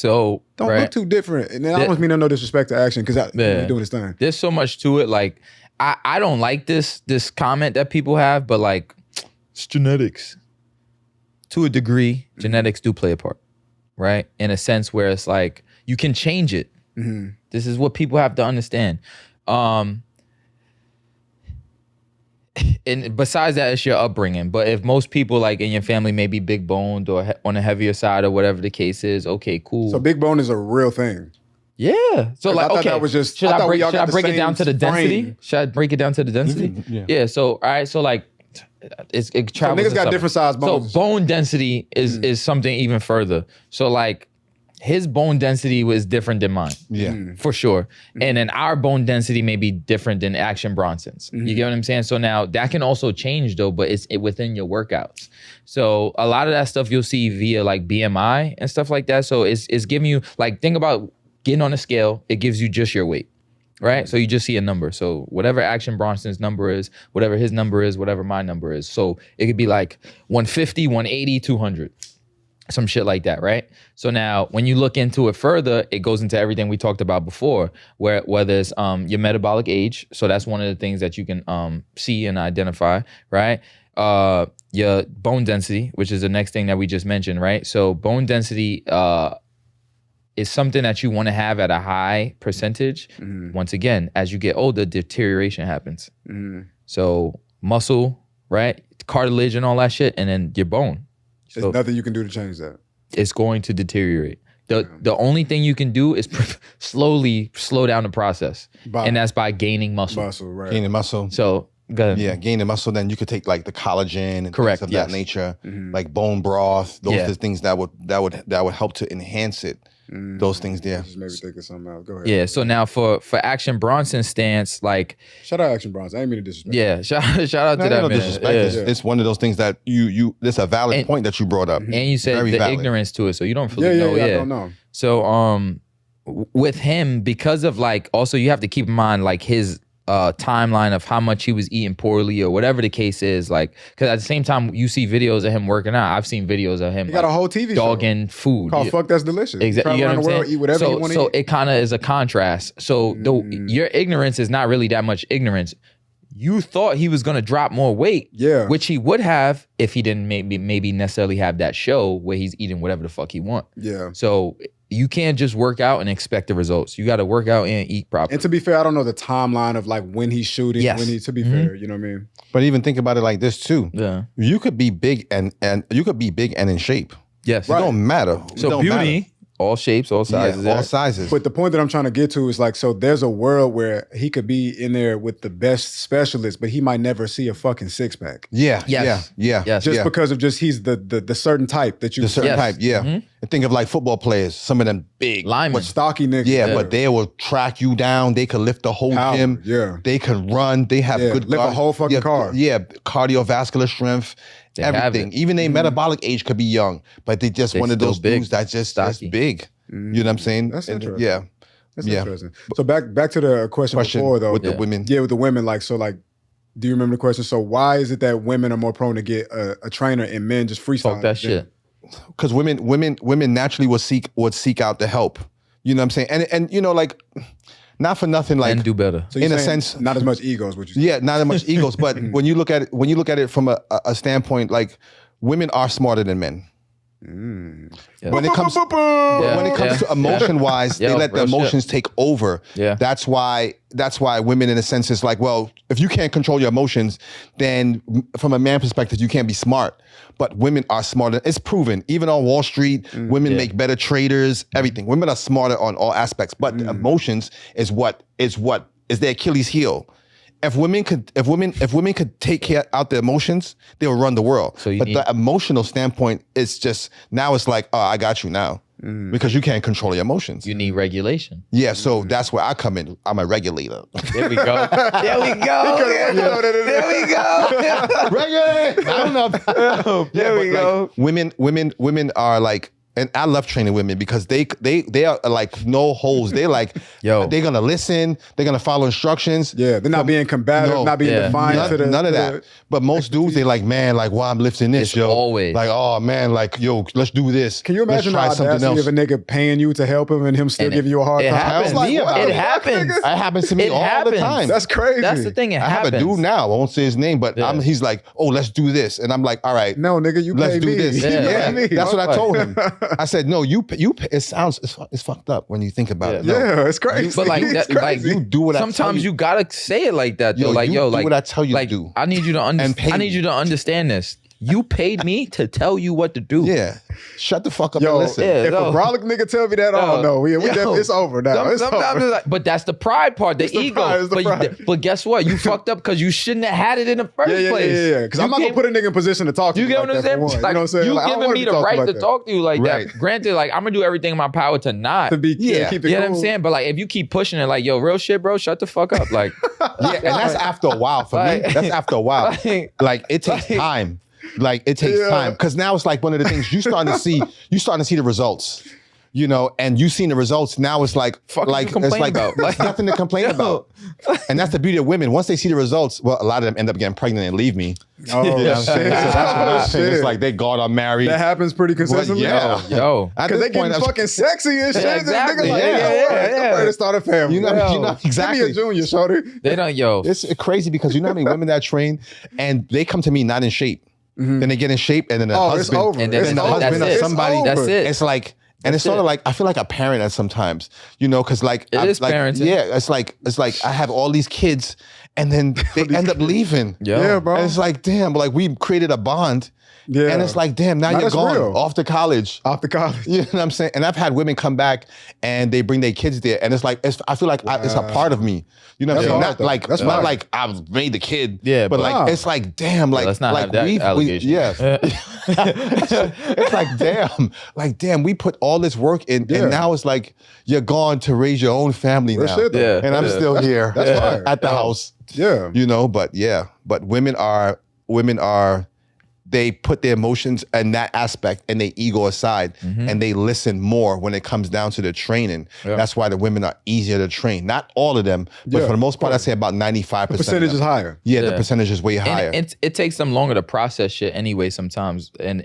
don't look too different. And then I don't mean no disrespect to Action because he's doing his thing. There's so much to it. Like I don't like this comment that people have, but like it's genetics. To a degree, genetics do play a part. Right? In a sense where it's like, you can change it. This is what people have to understand. And besides that, it's your upbringing. But if most people like in your family may be big boned or on the heavier side or whatever the case is, okay, cool. So big bone is a real thing. Yeah. So like, okay, that was just, should I break it down to the density? frame. Should I break it down to the density? Yeah. So, all right. So like, it travels. So niggas got different size bones. So bone density is something even further. So like his bone density was different than mine. Yeah. For sure. And then our bone density may be different than Action Bronson's. You get what I'm saying? So now that can also change though, but it's within your workouts. So a lot of that stuff you'll see via like BMI and stuff like that. So it's giving you, like, think about getting on a scale, it gives you just your weight. Right? So you just see a number. So whatever Action Bronson's number is, whatever his number is, whatever my number is. So it could be like 150, 180, 200. Some shit like that, right? So now when you look into it further, it goes into everything we talked about before, whether it's your metabolic age. So that's one of the things that you can see and identify, right? Your bone density, which is the next thing that we just mentioned, right? So bone density is something that you want to have at a high percentage. Once again, as you get older, deterioration happens. So muscle, right? Cartilage and all that shit, and then your bone. There's nothing you can do to change that. It's going to deteriorate. The only thing you can do is slowly slow down the process. And that's by gaining muscle. Right. Gaining muscle. So Good. Yeah, gain the muscle. Then you could take like the collagen and Correct, things of yes. that nature, like bone broth. Those are the things that would help to enhance it. Those things there. Just maybe think of something else. Go ahead. Yeah. So now for Action Bronson's stance, like, Shout out Action Bronson. I ain't mean to disrespect. yeah, shout out to that No man. disrespect. Yeah. It's one of those things that you. It's a valid point that you brought up. And you said Very the valid. ignorance to it, so you don't really know. I don't know. So with him, because of like, also you have to keep in mind like his timeline of how much he was eating poorly or whatever the case is, like, because at the same time you see videos of him working out. I've seen videos of him He got a whole TV show dogging food called "Fuck That's Delicious." Exactly. Travel You know around what the I'm world, saying? eat whatever you want to so eat. it kind of is a contrast. So your ignorance is not really that much ignorance. You thought he was gonna drop more weight, Yeah. which he would have if he didn't maybe necessarily have that show where he's eating whatever the fuck he want. Yeah. So you can't just work out and expect the results. You got to work out and eat properly. And to be fair, I don't know the timeline of like when he's shooting. Yes. When he, to be fair, you know what I mean? But even think about it like this too. Yeah. You could be big and you could be big and in shape. Yes. It don't matter. It So don't beauty, matter. all shapes, all sizes. all sizes. But the point that I'm trying to get to is like, so there's a world where he could be in there with the best specialists, but he might never see a fucking six pack. yeah, Yes. yeah. Yes. Just because of he's the certain type that you the certain Yes. type, yeah. And think of like football players, some of them big Linemen. stocky niggas. Yeah, but they will track you down. They could lift the whole Power, gym. yeah. They can run. They have good lift a whole fucking car. Yeah, cardiovascular strength, have everything. it. Even their metabolic age could be young, but they just one of still those big, dudes that's just stocky. big. You know what I'm saying? That's And, interesting. Yeah. That's Yeah. interesting. So back to the question before though. with the women. Yeah, with the women, like, so like, do you remember the question? So why is it that women are more prone to get a trainer and men just freestyle? Fuck that shit. Because women naturally would seek out the help. You know what I'm saying? And you know, like, not for nothing, like And do better. So you're in a saying sense, not as much ego is what you yeah, not that much egos. But when you look at it from a standpoint, like, women are smarter than men. Yeah. When it comes to emotion wise, Yeah, they let the real shit. emotions take over. Yeah. That's why women in a sense is like, well, if you can't control your emotions, then from a man perspective, you can't be smart. But women are smarter. It's proven. Even on Wall Street, women make better traders, everything. Women are smarter on all aspects. But the emotions is what is their Achilles heel. If women could take care out the emotions, they will run the world. So but the emotional standpoint is just, now it's like, oh, I got you now. Because you can't control your emotions. You need regulation. Yeah, so that's where I come in. I'm a regulator. There we go. There we go. There we go. Regulate! I don't know. There we go. Women are like, and I love training women because they are like no holes. They're like, Yo. they're gonna listen. They're gonna follow instructions. Yeah, they're not being combative, No. not being Yeah. defiant to the None of that. But most dudes, they like, man, like, why I'm lifting this, It's yo. always. Like, oh man, like, yo, let's do this. Can you imagine the let's try something audacity else. of a nigga paying you to help him and him still And giving you a hard it time? happens. It's like, Me, what it the fuck, happens. nigga? It happens to me It all happens. the time. That's crazy. That's the thing. It I have happens. a dude now. I won't say his name, but Yeah. he's like, oh, let's do this. And I'm like, all right. No, nigga, you Let's pay do me. this. You Yeah. pay me. That's what I Right. told him. I said, no, you pay. It sounds, it's fucked up when you think about it. No. Yeah, it's crazy. But like It's that, like crazy. You do what I tell sometimes you gotta say it like that though. Yo, Like you yo, do like what I tell you to like, do. I need you to And pay I need me. you to understand this. You paid me to tell you what to do. Yeah. Shut the fuck up Yo, and listen. yeah. if No. a brolic nigga tell me that, I don't know. It's over now. It's Sometimes over. it's like, but that's the pride part, the the ego. pride, it's the pride. But guess what? You fucked up because you shouldn't have had it in the first place. Yeah. Because I'm not gonna put a nigga in position to talk to You you get like what I'm that, for saying? one. Like, You know what I'm saying? you Like, I don't giving wanna me be the talked right like to that. talk to you like Right. that. Granted, like I'm gonna do everything in my power to not. To be, Yeah. keep it You know cool. what I'm saying? But like if you keep pushing it, like, yo, real shit, bro, shut the fuck up. Like, Yeah, and that's after a while for me. Like- That's after a while. like- Like, it takes time. Like, it takes Yeah. time. Because now it's like one of the things you starting to see the results. You know, and you seen the results. Now it's like, Fuck like you complain it's like about? there's nothing to complain about. And that's the beauty of women. Once they see the results, well, a lot of them end up getting pregnant and leave me. Oh, You know what I'm shit. saying? So that's what Oh, I think. It's shit. like they God are married. That happens pretty consistently. yeah. yo. At Because this they getting point, I'm- fucking sexy and shit. Yeah, This exactly. nigga like, Yeah, yeah. I'm ready to start a family. You know Give exactly. me a junior, shorty. They don't, yo. It's crazy because you know how many women that train and they come to me not in shape. Then they get in shape and then the Oh, it's husband, over. And then It's the over. husband of It's somebody, over. That's it. it's like, and it's sort of like, I feel like a parent at sometimes, you know, because like, It is like, parenting. yeah, it's like I have all these kids and then they end up leaving. Yeah, bro. And it's like, damn, like we created a bond. Yeah. And it's like, damn, now you're that's gone real. off to college. Off the college. You know what I'm saying? And I've had women come back and they bring their kids there, and it's like I feel like it's a part of me. You know what I'm saying? hard, Not like that's not hard. like I've made the kid. Yeah, but but- like it's like damn, like let's not like have that allegation. it's like damn, we put all this work in, Yeah. and now it's like you're gone to raise your own family Real now. shit, though. Yeah. And I'm still here that's fire. at the house. Yeah. You know, but women are they put their emotions and that aspect and their ego aside, and they listen more when it comes down to the training. Yeah. That's why the women are easier to train. Not all of them, but Yeah, for the most part, of I'd say about 95%. Percentage is higher. Yeah, the Yeah. percentage is way higher. And it takes them longer to process shit anyway sometimes. And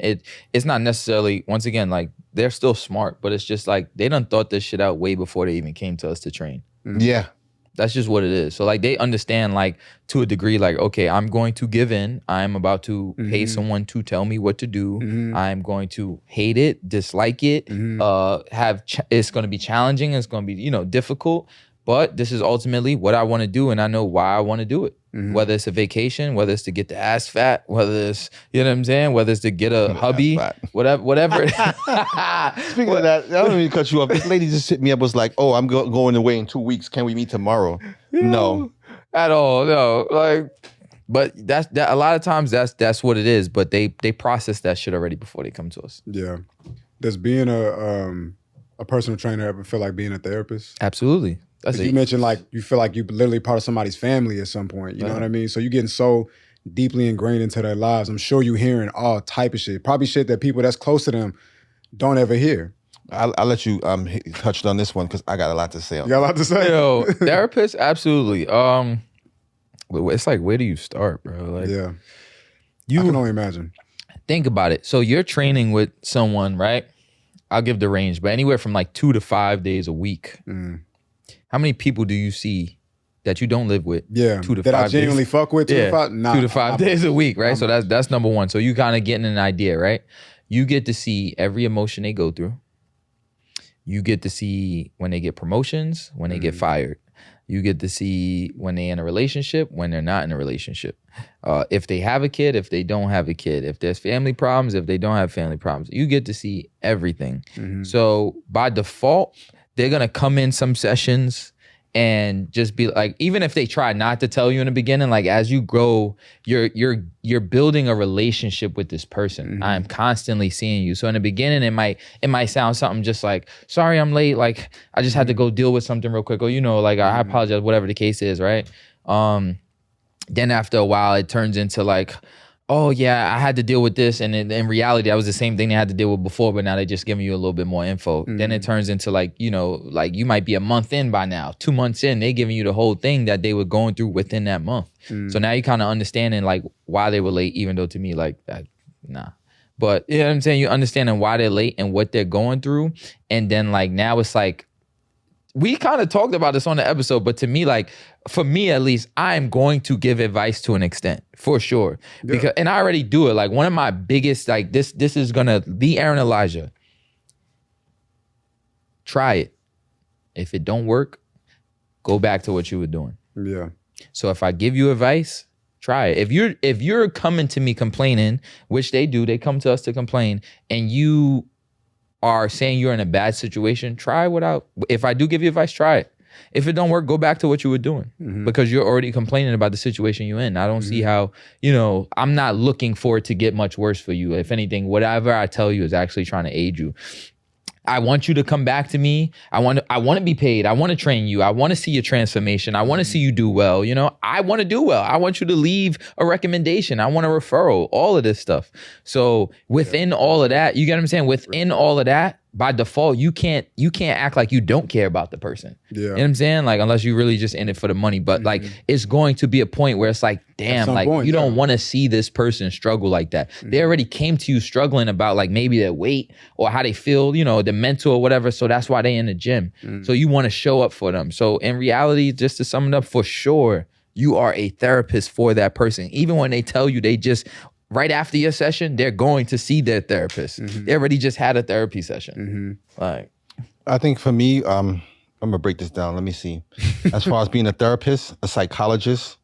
it's not necessarily, once again, like they're still smart, but it's just like they done thought this shit out way before they even came to us to train. Yeah. That's just what it is. So like they understand like to a degree, like, okay, I'm going to give in. I'm about to pay someone to tell me what to do. I'm going to hate it, dislike it, it's going to be challenging. It's going to be, difficult, but this is ultimately what I want to do. And I know why I want to do it. Whether it's a vacation, whether it's to get the ass fat, whether it's, you know what I'm saying? Whether it's to get a hubby, fat. whatever. Speaking of that, I don't mean to cut you off. This lady just hit me up, was like, oh, I'm going away in 2 weeks. Can we meet tomorrow? No. At all, no. Like, but that a lot of times that's what it is. But they process that shit already before they come to us. Yeah. Does being a personal trainer ever feel like being a therapist? Absolutely. That's You it. mentioned like you feel like you're literally part of somebody's family at some point. You know what I mean? So you're getting so deeply ingrained into their lives. I'm sure you're hearing all type of shit. Probably shit that people that's close to them don't ever hear. I'll let you touch on this one because I got a lot to say on You got a lot to say? Yo, therapists, absolutely. It's like, where do you start, bro? Like, Yeah. you I can only imagine. think about it. So you're training with someone, right? I'll give the range, but anywhere from like 2 to 5 days a week. How many people do you see that you don't live with? Yeah. 2 to that 5 I genuinely days? fuck with 2 to 5? Nah, 2 to 5 days a week, right? So that's number one. So you kind of getting an idea, right? You get to see every emotion they go through. You get to see when they get promotions, when they get fired. You get to see when they're in a relationship, when they're not in a relationship. If they have a kid, if they don't have a kid. If there's family problems, if they don't have family problems. You get to see everything. So by default, they're going to come in some sessions and just be like, even if they try not to tell you in the beginning, like as you grow, you're building a relationship with this person. I'm constantly seeing you. So in the beginning, it might sound something just like, sorry, I'm late. Like I just had to go deal with something real quick. Or, like I apologize, whatever the case is, right? Then after a while, it turns into like, oh yeah, I had to deal with this. And in reality, that was the same thing they had to deal with before, but now they're just giving you a little bit more info. Then it turns into like, like you might be a month in by now, 2 months in, they giving you the whole thing that they were going through within that month. So now you kind of understanding like why they were late, even though to me, like that, nah. But you know what I'm saying? You're understanding why they're late and what they're going through. And then like, now it's like, we kind of talked about this on the episode, but to me, like, for me at least, I am going to give advice to an extent, for sure. Because, and I already do it. Like, one of my biggest, like, this is gonna be Aaron Elijah. Try it. If it don't work, go back to what you were doing. Yeah. So if I give you advice, try it. If you're coming to me complaining, which they do, they come to us to complain, and you are saying you're in a bad situation, try without. If I do give you advice, try it. If it don't work, go back to what you were doing because you're already complaining about the situation you're in. I don't see how, I'm not looking for it to get much worse for you. If anything, whatever I tell you is actually trying to aid you. I want you to come back to me. I want to be paid. I want to train you. I want to see your transformation. I want to see you do well. I want to do well. I want you to leave a recommendation. I want a referral, all of this stuff. So within all of that, you get what I'm saying? Within all of that, by default, you can't act like you don't care about the person. Yeah. You know what I'm saying? Like, unless you really just in it for the money. But like, it's going to be a point where it's like, damn, some like point, you don't want to see this person struggle like that. They already came to you struggling about like maybe their weight or how they feel, the mental or whatever. So that's why they in the gym. So you want to show up for them. So in reality, just to sum it up, for sure, you are a therapist for that person. Even when they tell you they just, right after your session, they're going to see their therapist. They already just had a therapy session. Like, I think for me, I'm gonna break this down. Let me see. As far as being a therapist, a psychologist,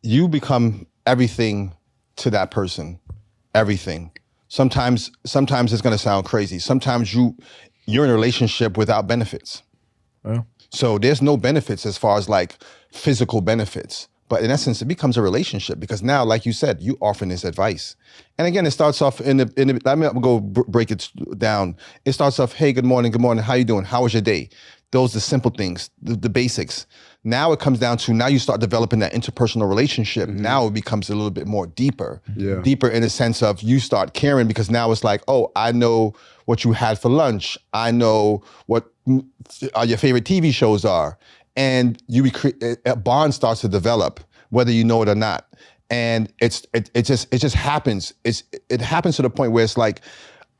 you become everything to that person. Everything. Sometimes it's gonna sound crazy. Sometimes you're in a relationship without benefits. Well. So there's no benefits as far as like physical benefits. But in essence, it becomes a relationship because now, like you said, you offering this advice. And again, it starts off I'm gonna go break it down. It starts off, hey, good morning, how you doing? How was your day? Those are the simple things, the basics. Now it comes down to, now you start developing that interpersonal relationship. Now it becomes a little bit more deeper. Yeah. Deeper in the sense of you start caring because now it's like, oh, I know what you had for lunch. I know what your favorite TV shows are. And a bond starts to develop, whether you know it or not. And it just happens. It happens to the point where it's like,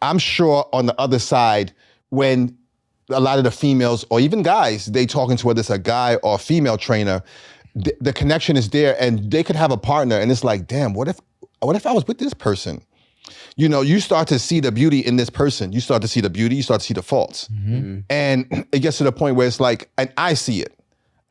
I'm sure on the other side, when a lot of the females or even guys, they talking to whether it's a guy or a female trainer, the connection is there and they could have a partner and it's like, damn, what if I was with this person? You know, you start to see the beauty in this person. You start to see the beauty, you start to see the faults. And it gets to the point where it's like, and I see it.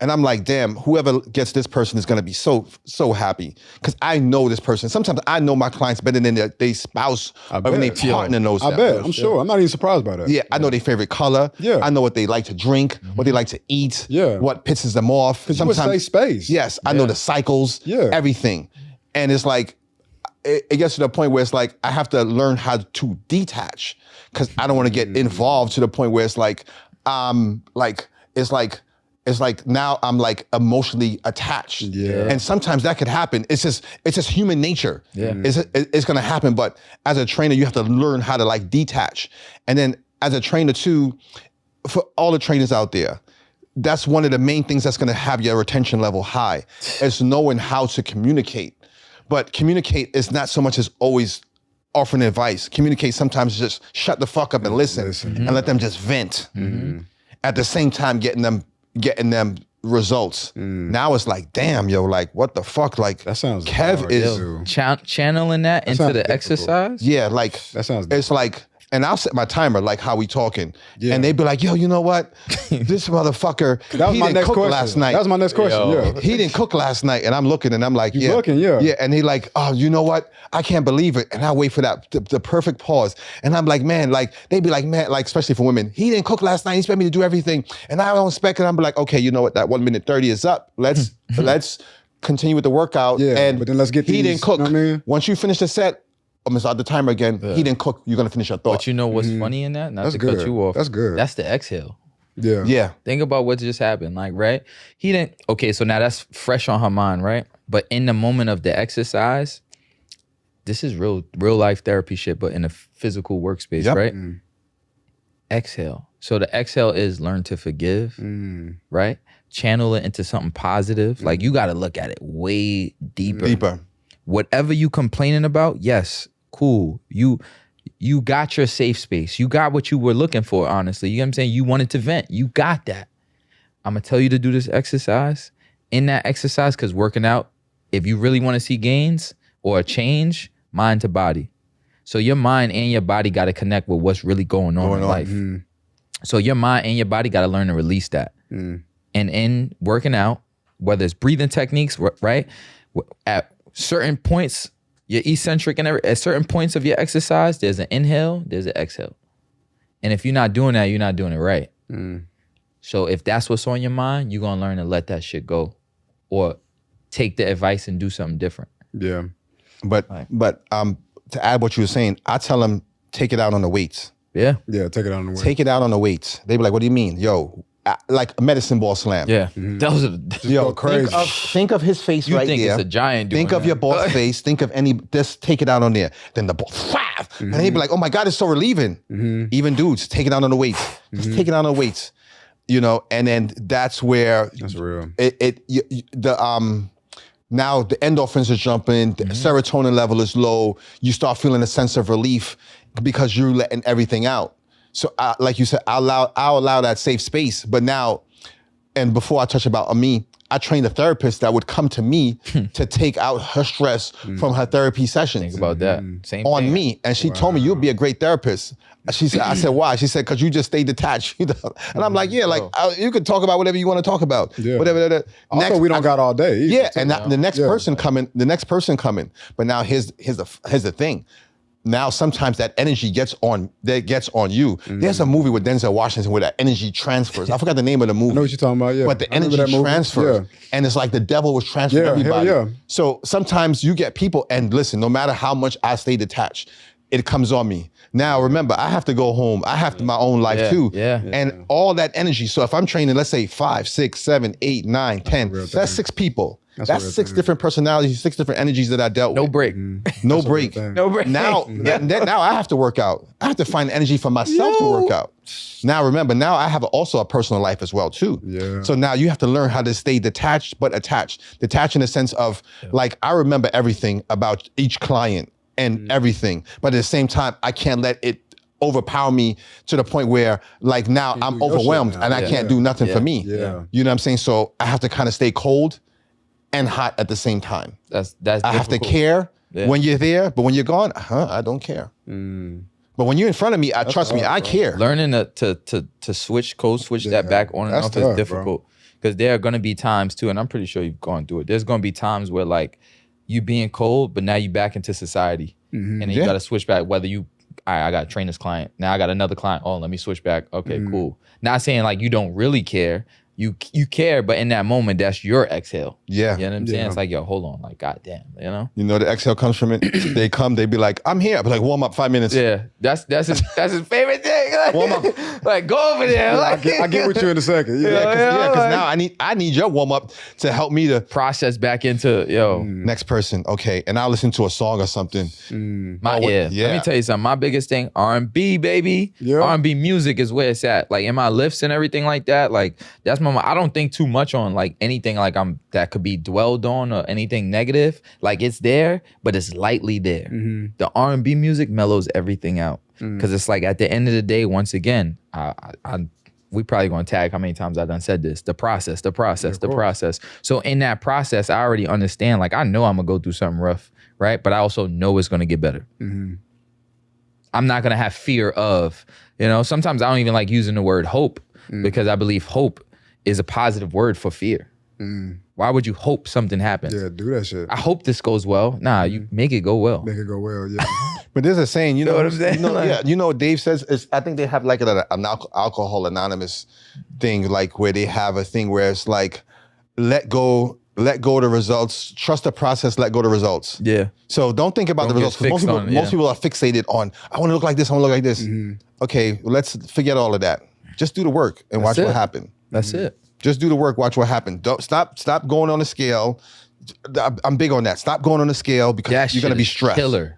And I'm like, damn, whoever gets this person is gonna be so happy. Because I know this person. Sometimes I know my clients better than their spouse or even their partner knows them. I bet, I'm sure. I'm not even surprised by that. Yeah, I know their favorite color. Yeah. I know what they like to drink, what they like to eat, what pisses them off. Because you would say space. Yes, I know the cycles, everything. And it's like, it gets to the point where it's like, I have to learn how to detach because I don't want to get involved to the point where it's like, it's like now I'm like emotionally attached. Yeah. And sometimes that could happen. It's just human nature. Yeah. It's gonna happen. But as a trainer, you have to learn how to like detach. And then as a trainer too, for all the trainers out there, that's one of the main things that's gonna have your retention level high, is knowing how to communicate. But communicate is not so much as always offering advice. Communicate sometimes is just shut the fuck up and listen. And let them just vent. At the same time, getting them results. Now it's like, damn, yo, like what the fuck? Like That sounds Kev hard, is too. Channeling that into sounds the difficult. exercise. yeah, like That sounds it's like, and I'll set my timer like how we talking. And they be like, yo, you know what? This motherfucker, That was he my didn't next cook question. last night. That was my next question. Yo. Yeah. He didn't cook last night. And I'm looking and I'm like, You yeah. looking, yeah. Yeah. And he like, oh, you know what? I can't believe it. And I wait for that, the perfect pause. And I'm like, man, like, they be like, man, like, especially for women, he didn't cook last night. He expect me to do everything. And I don't expect it. I'm like, okay, you know what? That 1 minute 30 is up. Let's continue with the workout. Yeah, And but then let's get he these, didn't cook. you know what I mean? Once you finish the set, I'm gonna start the timer again. He didn't cook. You're gonna finish your thought. But you know what's funny in that? Not That's to cut good. you off. That's good. That's the exhale. Yeah. Yeah. Think about what just happened. Like, right? He didn't. Okay, so now that's fresh on her mind, right? But in the moment of the exercise, this is real life therapy shit, but in a physical workspace, Yep. right? Exhale. So the exhale is learn to forgive, right? Channel it into something positive. Like you got to look at it way deeper. Deeper. Whatever you complaining about, yes, cool. You got your safe space. You got what you were looking for, honestly. You know what I'm saying? You wanted to vent. You got that. I'm going to tell you to do this exercise. In that exercise, because working out, if you really want to see gains or a change, mind to body. So your mind and your body got to connect with what's really going on in life. So your mind and your body got to learn to release that. And in working out, whether it's breathing techniques, right? At certain points, you're eccentric and at certain points of your exercise, there's an inhale, there's an exhale. And if you're not doing that, you're not doing it right. So if that's what's on your mind, you're gonna learn to let that shit go or take the advice and do something different. Yeah. But to add what you were saying, I tell them, take it out on the weights. Yeah. Yeah, take it out on the way. Take it out on the weights. They be like, what do you mean? Yo, like a medicine ball slam. Yeah. Those are the, Yo, go crazy. think of his face you right think there. it's a giant doing Think of that. your boss face. Think of just take it out on there. Then the ball, and they be like, oh my God, it's so relieving. Even dudes, take it out on the weights. Just take it out on the weights. You know, and then that's where That's real. now the endorphins are jumping, the serotonin level is low. You start feeling a sense of relief because you're letting everything out. So, like you said, I'll allow that safe space. But now, and before I touch about me, I trained a therapist that would come to me to take out her stress from her therapy sessions. Think about that. Same On thing. me. And she told me, you'll be a great therapist. She said, I said, why? She said, because you just stay detached. And I'm like, yeah, like you can talk about whatever you want to talk about. Yeah. Whatever. Also, we don't got all day. Either, Yeah, too. and the next person coming. But now here's the thing. Now sometimes that energy gets on you. There's a movie with Denzel Washington where that energy transfers. I forgot the name of the movie. I know what you're talking about, yeah. But the I remember energy that movie. transfers. Yeah. And it's like the devil was transferring Yeah, hell everybody. yeah. So sometimes you get people, and listen, no matter how much I stay detached, it comes on me. Now remember, I have to go home. I have my own life too. Yeah. And all that energy. So if I'm training, let's say 5, 6, 7, 8, 9, 10, that's 6 people. That's 6 different personalities, 6 different energies that I dealt No with. break. No break. No break. Now, now I have to work out. I have to find energy for myself to work out. Now remember, now I have also a personal life as well too. Yeah. So now you have to learn how to stay detached but attached. Detached in the sense of like I remember everything about each client and everything, but at the same time I can't let it overpower me to the point where like now I'm overwhelmed and I can't do nothing for me. Yeah. You know what I'm saying? So I have to kind of stay cold and hot at the same time. That's I have to care when you're there, but when you're gone, I don't care. But when you're in front of me, trust me, I care. Learning to switch, code switch that back on and That's off tough, is difficult. Because there are gonna be times too, and I'm pretty sure you've gone through it. There's gonna be times where like you being cold, but now you back into society. And then you gotta switch back, whether you I got to train this client. Now I got another client. Oh, let me switch back. Okay, cool. Not saying like you don't really care. You care, but in that moment, that's your exhale. Yeah. You know what I'm saying? It's like, yo, hold on. Like, goddamn, you know? You know, the exhale comes from it. They come, they be like, I'm here. But like, warm up 5 minutes. Yeah, that's his favorite thing. Like, Warm up. like go over there. Like, I get with you in a second. Yeah. Because now I need your warm up to help me to process back into, yo. next person. Okay. And I'll listen to a song or something. Let me tell you something. My biggest thing, R&B, baby. Yeah. R&B music is where it's at. Like in my lifts and everything like that. Like that's I don't think too much on like anything like that could be dwelled on or anything negative. Like it's there, but it's lightly there. The R&B music mellows everything out. Cause it's like at the end of the day, once again, we probably gonna tag how many times I done said this. The process. So in that process, I already understand, like I know I'm gonna go through something rough, right? But I also know it's gonna get better. I'm not gonna have fear of, sometimes I don't even like using the word hope because I believe hope is a positive word for fear. Why would you hope something happens? Yeah, do that shit. I hope this goes well. Nah, you make it go well. Make it go well, yeah. But there's a saying, you know what I'm saying? You know what Dave says? I think they have like an Alcohol Anonymous thing, like where they have a thing where it's like, let go the results, trust the process, let go the results. Yeah. So don't think about the Don't results. get 'Cause fixed most people are fixated on, I want to look like this, I want to look like this. Okay, let's forget all of that. Just do the work and watch what happens. That's it. Just do the work, watch what happens. Don't stop going on the scale. I'm big on that. Stop going on the scale because That you're gonna shit be is stressed. Killer.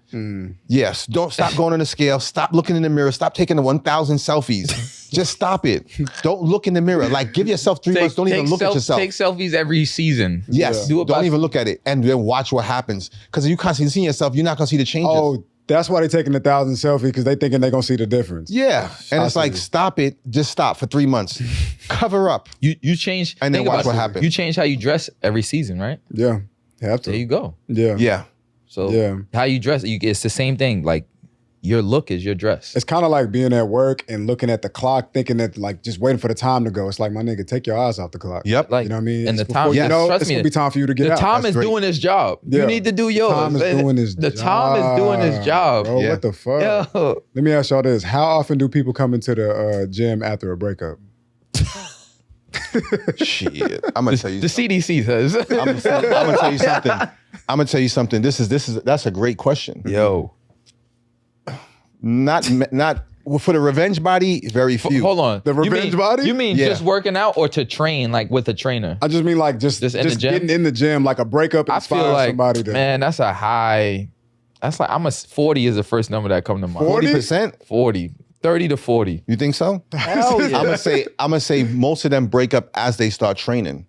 Yes, don't stop going on the scale. Stop looking in the mirror. Stop taking the 1,000 selfies. Just stop it. Don't look in the mirror. Like give yourself 3 months. Don't even look at yourself. Take selfies every season. Yes, Do it don't even look at it, and then watch what happens. Because if you constantly see yourself, you're not gonna see the changes. Oh, that's why they're taking 1,000 selfies, because they thinking they're gonna see the difference. Yeah, and it's like stop it. Just stop for 3 months. Cover up. You change. And then think watch about what it. happens. You change how you dress every season, right? Yeah, have to. There you go. Yeah. Yeah. So how you dress, it's the same thing. Like your look is your dress. It's kind of like being at work and looking at the clock, thinking that like just waiting for the time to go. It's like, my nigga, take your eyes off the clock. Yep. Like, You know what I mean? And the It's time, before you know, trust it's me, gonna be time for you to get the out. time That's is great. doing his job. Yeah. You need to do yours. Time is doing his the job. time is doing his job. Bro, Yeah. what the fuck? Yo. Let me ask y'all this. How often do people come into the gym after a breakup? Shit. I'm gonna tell you. The CDC says. I'm gonna tell you something. I'm gonna tell you something. That's a great question. Yo. Not for the revenge body. Very few. Hold on. The revenge body? You mean Yeah. just working out or to train like with a trainer? I just mean like just in the gym? getting in the gym, like a breakup I inspires feel like, somebody to. man, that's a high. That's like 40 is the first number that come to mind. 40%. 40. 30 to 40. You think so? Hell yeah. I'm gonna say most of them break up as they start training.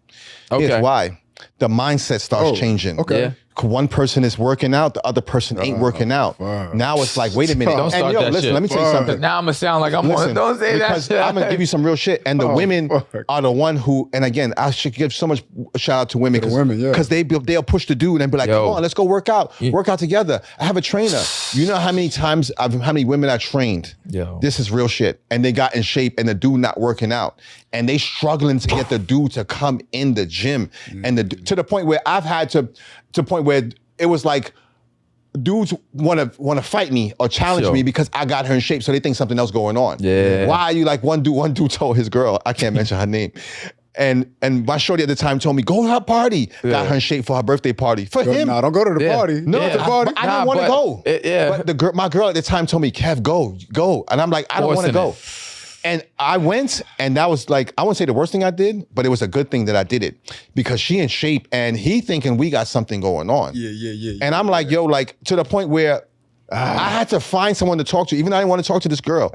Okay. Here's why. The mindset starts changing. okay. Yeah. one person is working out, the other person ain't working out. Now it's like, wait a minute. Don't start that listen, shit. let me tell you something. Now I'm gonna sound like I'm on. Don't say that because shit. I'm gonna give you some real shit. And the women are the one who, and again, I should give so much shout out to women because they'll push the dude and be like, come on, let's go work out together. I have a trainer. You know how many times how many women I trained? This is real shit. And they got in shape and the dude not working out. And they struggling to get the dude to come in the gym. And to the point where I've had to point where it was like dudes want to fight me or challenge me because I got her in shape, so they think something else going on. Why are you like one dude told his girl, I can't mention her name, and my shorty at the time told me, go to her party. Got her in shape for her birthday party. For him. No, don't go to the party. No, the party. I didn't want to go. But my girl at the time told me, Kev, go. And I'm like, I don't want to go. And I went, and that was like, I wouldn't say the worst thing I did, but it was a good thing that I did it because she in shape and he thinking we got something going on. Yeah. And I'm like, yo, like to the point where I had to find someone to talk to, even though I didn't want to talk to this girl,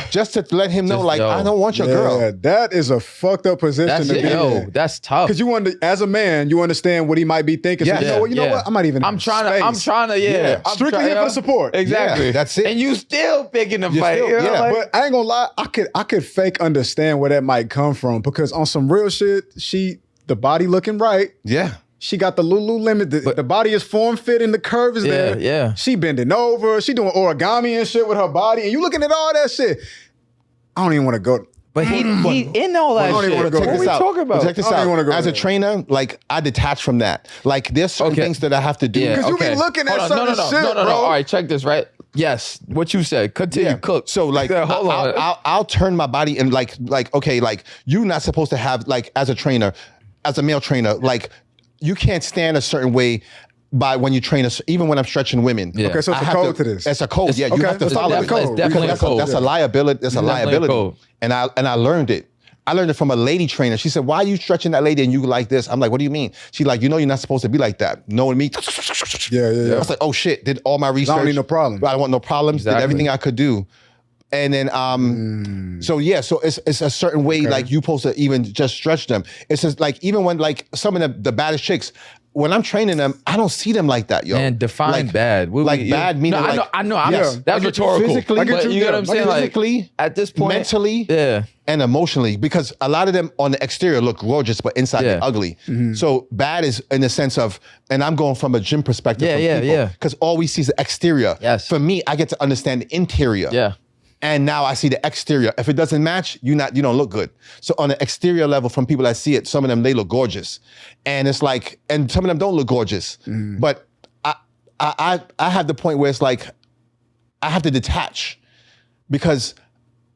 just to let him know, like, I don't want your girl. That is a fucked up position to be in. That's tough. Because as a man, you understand what he might be thinking. So you know what? I might even. I'm trying to. Strictly here for support. Exactly. Yeah, that's it. And you still picking the fight. But I ain't gonna lie. I could fake understand where that might come from because on some real shit, the body looking right. Yeah. She got the Lululemon. The body is form fit and the curve is there. Yeah. She bending over. She doing origami and shit with her body. And you looking at all that shit. I don't even want to go. But he in all that shit. What are we talking about? Check this out. As a there. trainer, like I detach from that. Like there's certain things that I have to do. Because you be looking at certain shit, no. bro. All right, check this, right? Yes, what you said. Continue, cook. So like, hold on. I'll turn my body and like, okay, like you're not supposed to have like as a trainer, as a male trainer, like you can't stand a certain way by when you train us, even when I'm stretching women. Yeah. Okay, so it's a code to this. It's a code. You have to follow it. It's definitely a code. That's a liability. That's a liability. And I learned it. I learned it from a lady trainer. She said, why are you stretching that lady and you like this? I'm like, what do you mean? She's like, you're not supposed to be like that. Knowing me. Yeah. I was like, oh shit, did all my research. I don't need no problems. I don't want no problems. Did everything I could do. And then, so it's a certain way, like you supposed to even just stretch them. It's just like, even when like some of the baddest chicks, when I'm training them, I don't see them like that, yo. Man, define like, bad. Bad meaning I know. yes. That's rhetorical. Physically, but you get what I'm saying? Physically, like, at this point, mentally, and emotionally, because a lot of them on the exterior look gorgeous, but inside they're ugly. So bad is in the sense of, and I'm going from a gym perspective. Because all we see is the exterior. Yes. For me, I get to understand the interior. Yeah. And now I see the exterior. If it doesn't match, you don't look good. So on the exterior level, from people that see it, some of them, they look gorgeous. And it's like, and some of them don't look gorgeous. But I have the point where it's like, I have to detach because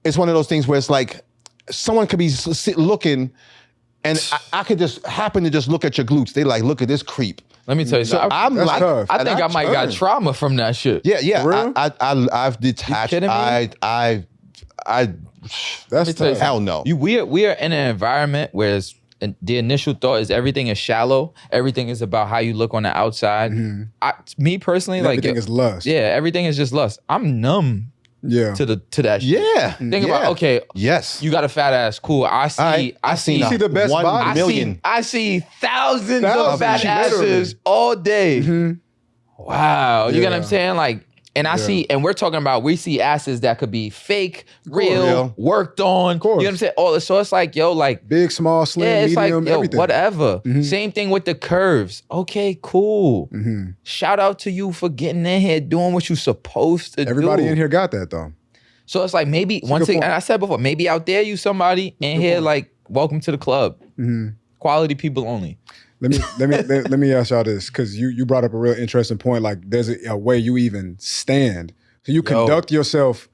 it's one of those things where it's like, someone could be looking and I could just happen to just look at your glutes. They like, look at this creep. Let me tell you something. I'm like, I think I might got trauma from that shit. Yeah. I've detached. You kidding me? That's tough. Hell no. We are in an environment where the initial thought is everything is shallow. Everything is about how you look on the outside. Me personally, everything is lust. Yeah, everything is just lust. I'm numb. To that shit. Yeah. Think about, okay. Yes. You got a fat ass. Cool. I see the best 1 body. million. I see thousands of fat asses all day. Wow. You get what I'm saying? Like, and I see, and we're talking about, we see asses that could be fake, real, worked on. You know what I'm saying? All this. So it's like, yo, like big, small, slim, it's medium, like, yo, everything. whatever. Same thing with the curves. Okay, cool. Shout out to you for getting in here, doing what you're supposed to do. Everybody in here got that though. So it's like maybe once again, and I said before, maybe out there you somebody in here like, welcome to the club. Quality people only. Let me ask y'all this, because you brought up a real interesting point. Like there's a way you even stand. So you conduct yourself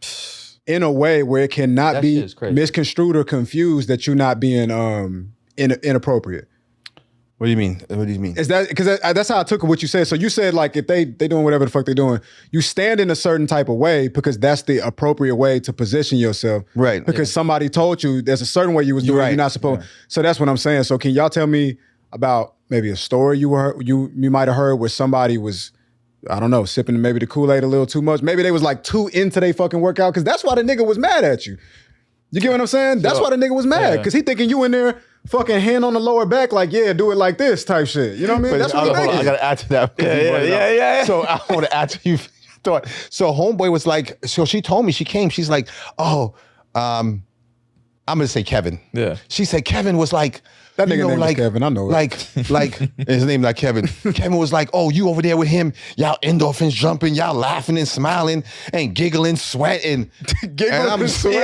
in a way where it cannot be misconstrued or confused that you're not being inappropriate. What do you mean? What do you mean? Is that because that's how I took what you said? So you said like if they doing whatever the fuck they're doing, you stand in a certain type of way because that's the appropriate way to position yourself. Right. Because somebody told you there's a certain way you was doing it, you're not supposed. So that's what I'm saying. So can y'all tell me about maybe a story you might have heard where somebody was, I don't know, sipping maybe the Kool-Aid a little too much. Maybe they was like too into their fucking workout because that's why the nigga was mad at you. You get what I'm saying? That's why the nigga was mad because he thinking you in there fucking hand on the lower back, like, yeah, do it like this type shit. You know what I mean? But That's what hold on, I thinking. gotta add to that. Yeah. So I want to add to you. Thought so. Homeboy was like, so she told me, she came. She's like, oh, I'm gonna say Kevin. Yeah. She said Kevin was like. That nigga name was Kevin, I know it. Like his name like Kevin. Kevin was like, oh, you over there with him, y'all endorphins jumping, y'all laughing and smiling and giggling, sweating. Giggling and sweating.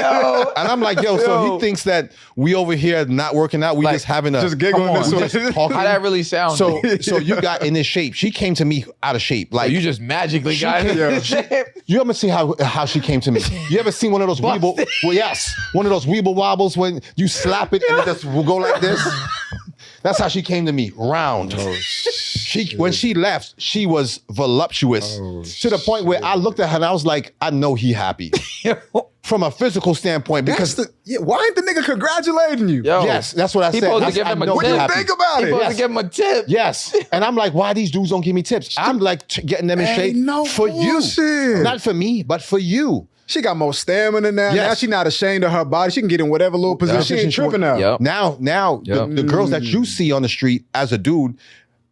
And I'm like, so he thinks that we over here not working out, we Like, just having a just giggling come on, and just sweating. talking. How that really sounds? So you got in this shape. She came to me out of shape. Like you just magically got it. you ever see how she came to me? You ever seen one of those weeble? Well, yes, one of those weeble wobbles when you slap it and it just will go like this. That's how she came to me, round. When she left, she was voluptuous to the point where I looked at her and I was like, I know he happy from a physical standpoint because Why ain't the nigga congratulating you? Yo, yes, that's what I he said. supposed to give him a What do you tip. think about He it? supposed to give him a tip. Yes, and I'm like, why these dudes don't give me tips? I'm like getting them in shape no for bullshit. you, not for me, but for you. She got more stamina now. Yes. Now she not ashamed of her body. She can get in whatever little position. She ain't tripping now. Yep. Now the girls that you see on the street as a dude,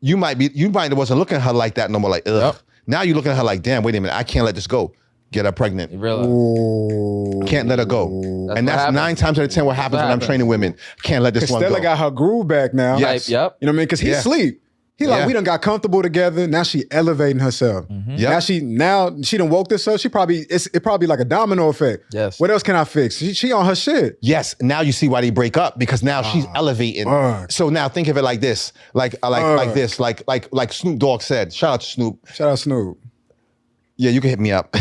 you might wasn't looking at her like that no more. Like, ugh. Yep. Now you looking at her like, damn, wait a minute, I can't let this go. Get her pregnant. You realize? Ooh. Can't let her go. That's And what that's happens. 9 times out of 10 what happens when I'm happens. training women. Can't let this one Stella go. got her groove back now. Yes. Yep. You know what I mean? Because he Yeah. sleep. He like, Yeah. we done got comfortable together. Now she elevating herself. Yep. Now she done woke this up. It probably like a domino effect. Yes. What else can I fix? She on her shit. Yes, now you see why they break up because now she's elevating. word. So now think of it like this, like this, like Snoop Dogg said. Shout out to Snoop. Shout out Snoop. Yeah, you can hit me up.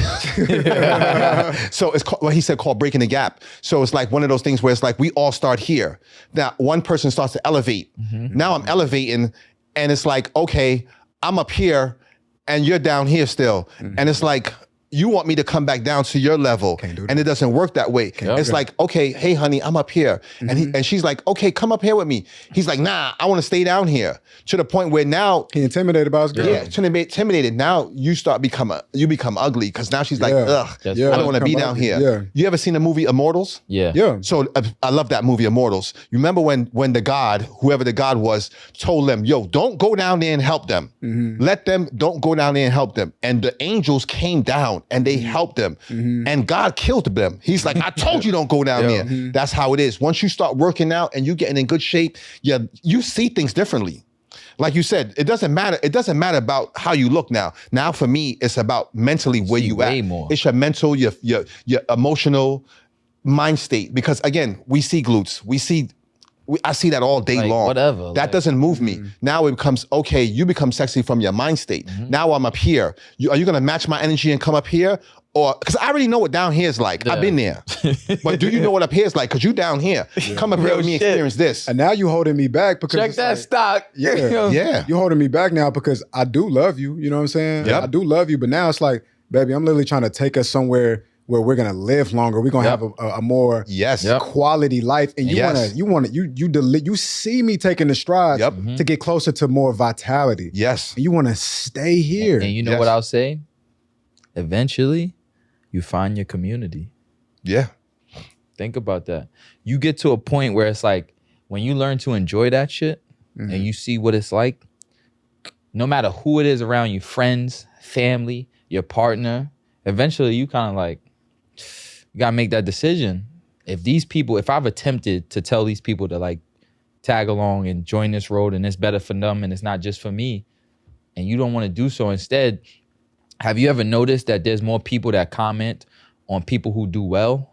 So it's what he said called breaking the gap. So it's like one of those things where it's like we all start here. Now one person starts to elevate. Now I'm elevating, and it's like okay, I'm up here, and you're down here still, and it's like. You want me to come back down to your level, do that. and it doesn't work that way. It's like, okay, hey, honey, I'm up here, and she's like, okay, come up here with me. He's like, nah, I want to stay down here. To the point where now, He intimidated by his girl. yeah, intimidated. Now you become ugly because now she's like, Yeah. ugh, That's I right. don't want to be Come down ugly. here. Yeah. You ever seen the movie Immortals? Yeah. Yeah. So I love that movie Immortals. You remember when the God, whoever the God was, told them, yo, don't go down there and help them. Let them, don't go down there and help them. And the angels came down and they helped them. And God killed them. He's like, I told you don't go down there. That's how it is. Once you start working out and you getting in good shape, you see things differently. Like you said, it doesn't matter. It doesn't matter about how you look now. Now for me, it's about mentally where See you way at. more. It's your mental, your emotional mind state. Because again, we see glutes. I see that all day Like, long. whatever, That like- doesn't move me. Now it becomes, okay, you become sexy from your mind state. Now I'm up here. Are you going to match my energy and come up here? Or, because I already know what down here is like. I've been there. But do you know what up here is like? Because you down here. Come up here Real with me, shit. experience this. And now you holding me back because Check it's that like, stock. Yeah. Yeah. You holding me back now because I do love you. You know what I'm saying? Yep. I do love you, but now it's like, baby, I'm literally trying to take us somewhere where we're gonna live longer. We're gonna Yep. have a more Yes. Yep. quality life, and you see me taking the strides Yep. to get closer to more vitality. Yes. And you want to stay here. And you know Yes. what I'll say? Eventually, you find your community. Yeah. Think about that. You get to a point where it's like when you learn to enjoy that shit and you see what it's like, no matter who it is around you, friends, family, your partner, eventually you kind of like, you gotta make that decision. If I've attempted to tell these people to like tag along and join this road and it's better for them and it's not just for me, and you don't want to do so instead, have you ever noticed that there's more people that comment on people who do well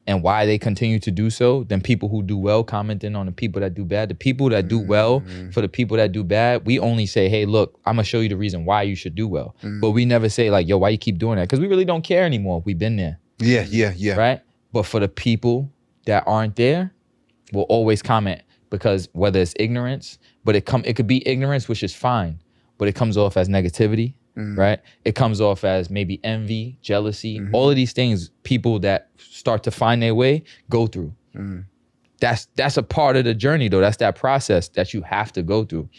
and why they continue to do so than people who do well commenting on the people that do bad? The people that do well for the people that do bad, we only say, hey, look, I'm gonna show you the reason why you should do well. But we never say like, yo, why you keep doing that? Because we really don't care anymore. We've been there, Yeah. right? But for the people that aren't there, we'll always comment because whether it's ignorance, but it could be ignorance, which is fine, but it comes off as negativity. Right? It comes off as maybe envy, jealousy, all of these things people that start to find their way go through. That's a part of the journey though. That's that process that you have to go through.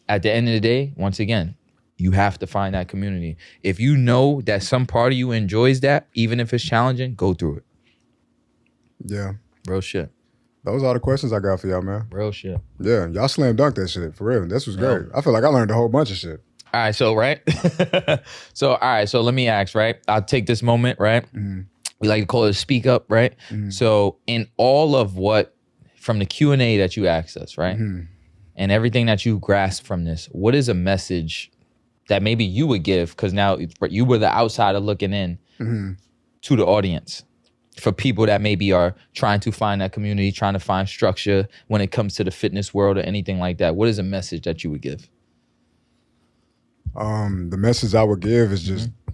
At the end of the day, once again, you have to find that community. If you know that some part of you enjoys that, even if it's challenging, go through it. Yeah. Real shit. Those are the questions I got for y'all, man. Real shit. Yeah, y'all slam dunked that shit for real. This was great. I feel like I learned a whole bunch of shit. All right, so right. So let me ask, right? I'll take this moment, right? We like to call it a speak up, right? So in all of what, from the Q&A that you asked us, right? And everything that you grasp from this, what is a message that maybe you would give, because now you were the outsider looking in to the audience, for people that maybe are trying to find that community, trying to find structure when it comes to the fitness world or anything like that? What is a message that you would give? The message I would give is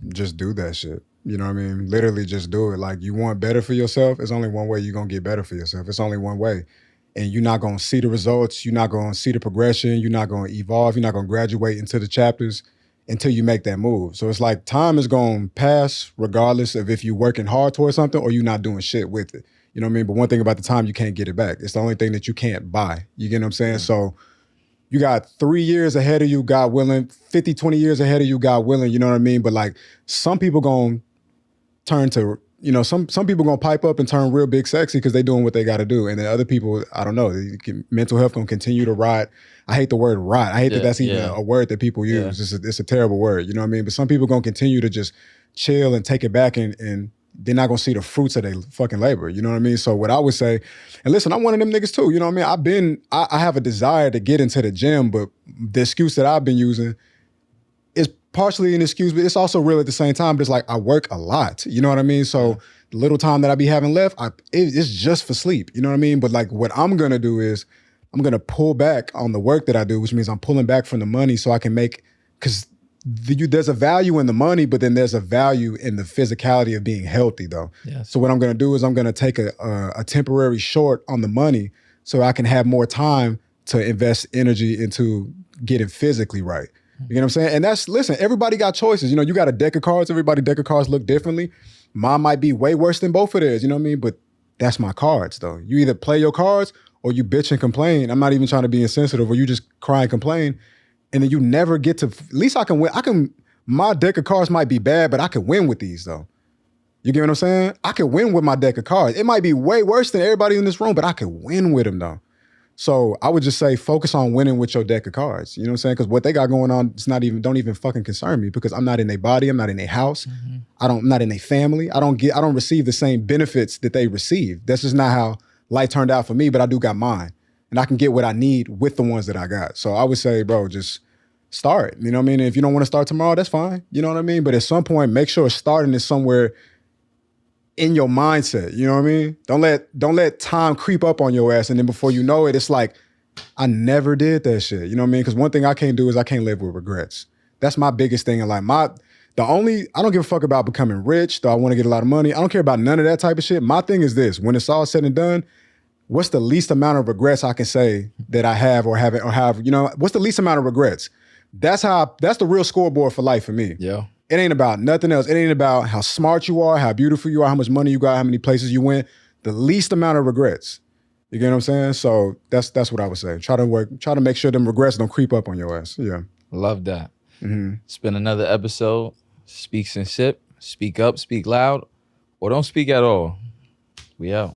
just do that shit. You know what I mean? Literally just do it. Like, you want better for yourself, it's only one way you're going to get better for yourself. It's only one way. And you're not going to see the results. You're not going to see the progression. You're not going to evolve. You're not going to graduate into the chapters until you make that move. So it's like time is going to pass regardless of if you're working hard towards something or you're not doing shit with it. You know what I mean? But one thing about the time, you can't get it back. It's the only thing that you can't buy. You get what I'm saying? So you got 3 years ahead of you, God willing, 50, 20 years ahead of you, God willing, you know what I mean? But like, some people going to turn to, you know, some people going to pipe up and turn real big sexy because they doing what they got to do. And then other people, I don't know, mental health going to continue to ride. I hate the word ride. I hate that that's even a word that people use. It's a terrible word, you know what I mean? But some people going to continue to just chill and take it back and they're not going to see the fruits of their fucking labor, you know what I mean? So what I would say, and listen, I'm one of them niggas too, you know what I mean? I have a desire to get into the gym, but the excuse that I've been using is partially an excuse, but it's also real at the same time. But it's like, I work a lot, you know what I mean? So the little time that I be having left, it's just for sleep, you know what I mean? But like, what I'm gonna do is, I'm gonna pull back on the work that I do, which means I'm pulling back from the money so I can make, because there's a value in the money, but then there's a value in the physicality of being healthy though. Yes. So what I'm gonna do is I'm gonna take a temporary short on the money so I can have more time to invest energy into getting physically right. You know what I'm saying? And listen, everybody got choices. You know, you got a deck of cards, everybody deck of cards look differently. Mine might be way worse than both of theirs, you know what I mean? But that's my cards though. You either play your cards or you bitch and complain. I'm not even trying to be insensitive, or you just cry and complain. And then you never get to, at least I can win. My deck of cards might be bad, but I can win with these though. You get what I'm saying? I can win with my deck of cards. It might be way worse than everybody in this room, but I can win with them though. So I would just say, focus on winning with your deck of cards. You know what I'm saying? Because what they got going on, don't even fucking concern me, because I'm not in their body, I'm not in their house, I'm not in their family. I don't receive the same benefits that they receive. That's just not how life turned out for me, but I do got mine. And I can get what I need with the ones that I got. So I would say, bro, just start. You know what I mean? If you don't want to start tomorrow, that's fine. You know what I mean? But at some point, make sure starting is somewhere in your mindset, you know what I mean? Don't let time creep up on your ass, and then before you know it, it's like, I never did that shit. You know what I mean? Because one thing I can't do is I can't live with regrets. That's my biggest thing in life. I don't give a fuck about becoming rich, though I want to get a lot of money. I don't care about none of that type of shit. My thing is this: when it's all said and done, what's the least amount of regrets I can say that I have or haven't, or have, you know, what's the least amount of regrets? That's the real scoreboard for life for me. Yeah. It ain't about nothing else. It ain't about how smart you are, how beautiful you are, how much money you got, how many places you went. The least amount of regrets. You get what I'm saying? So that's what I would say. Try to make sure them regrets don't creep up on your ass. Yeah. Love that. It's been another episode. Speaks and Sip. Speak up, speak loud, or don't speak at all. We out.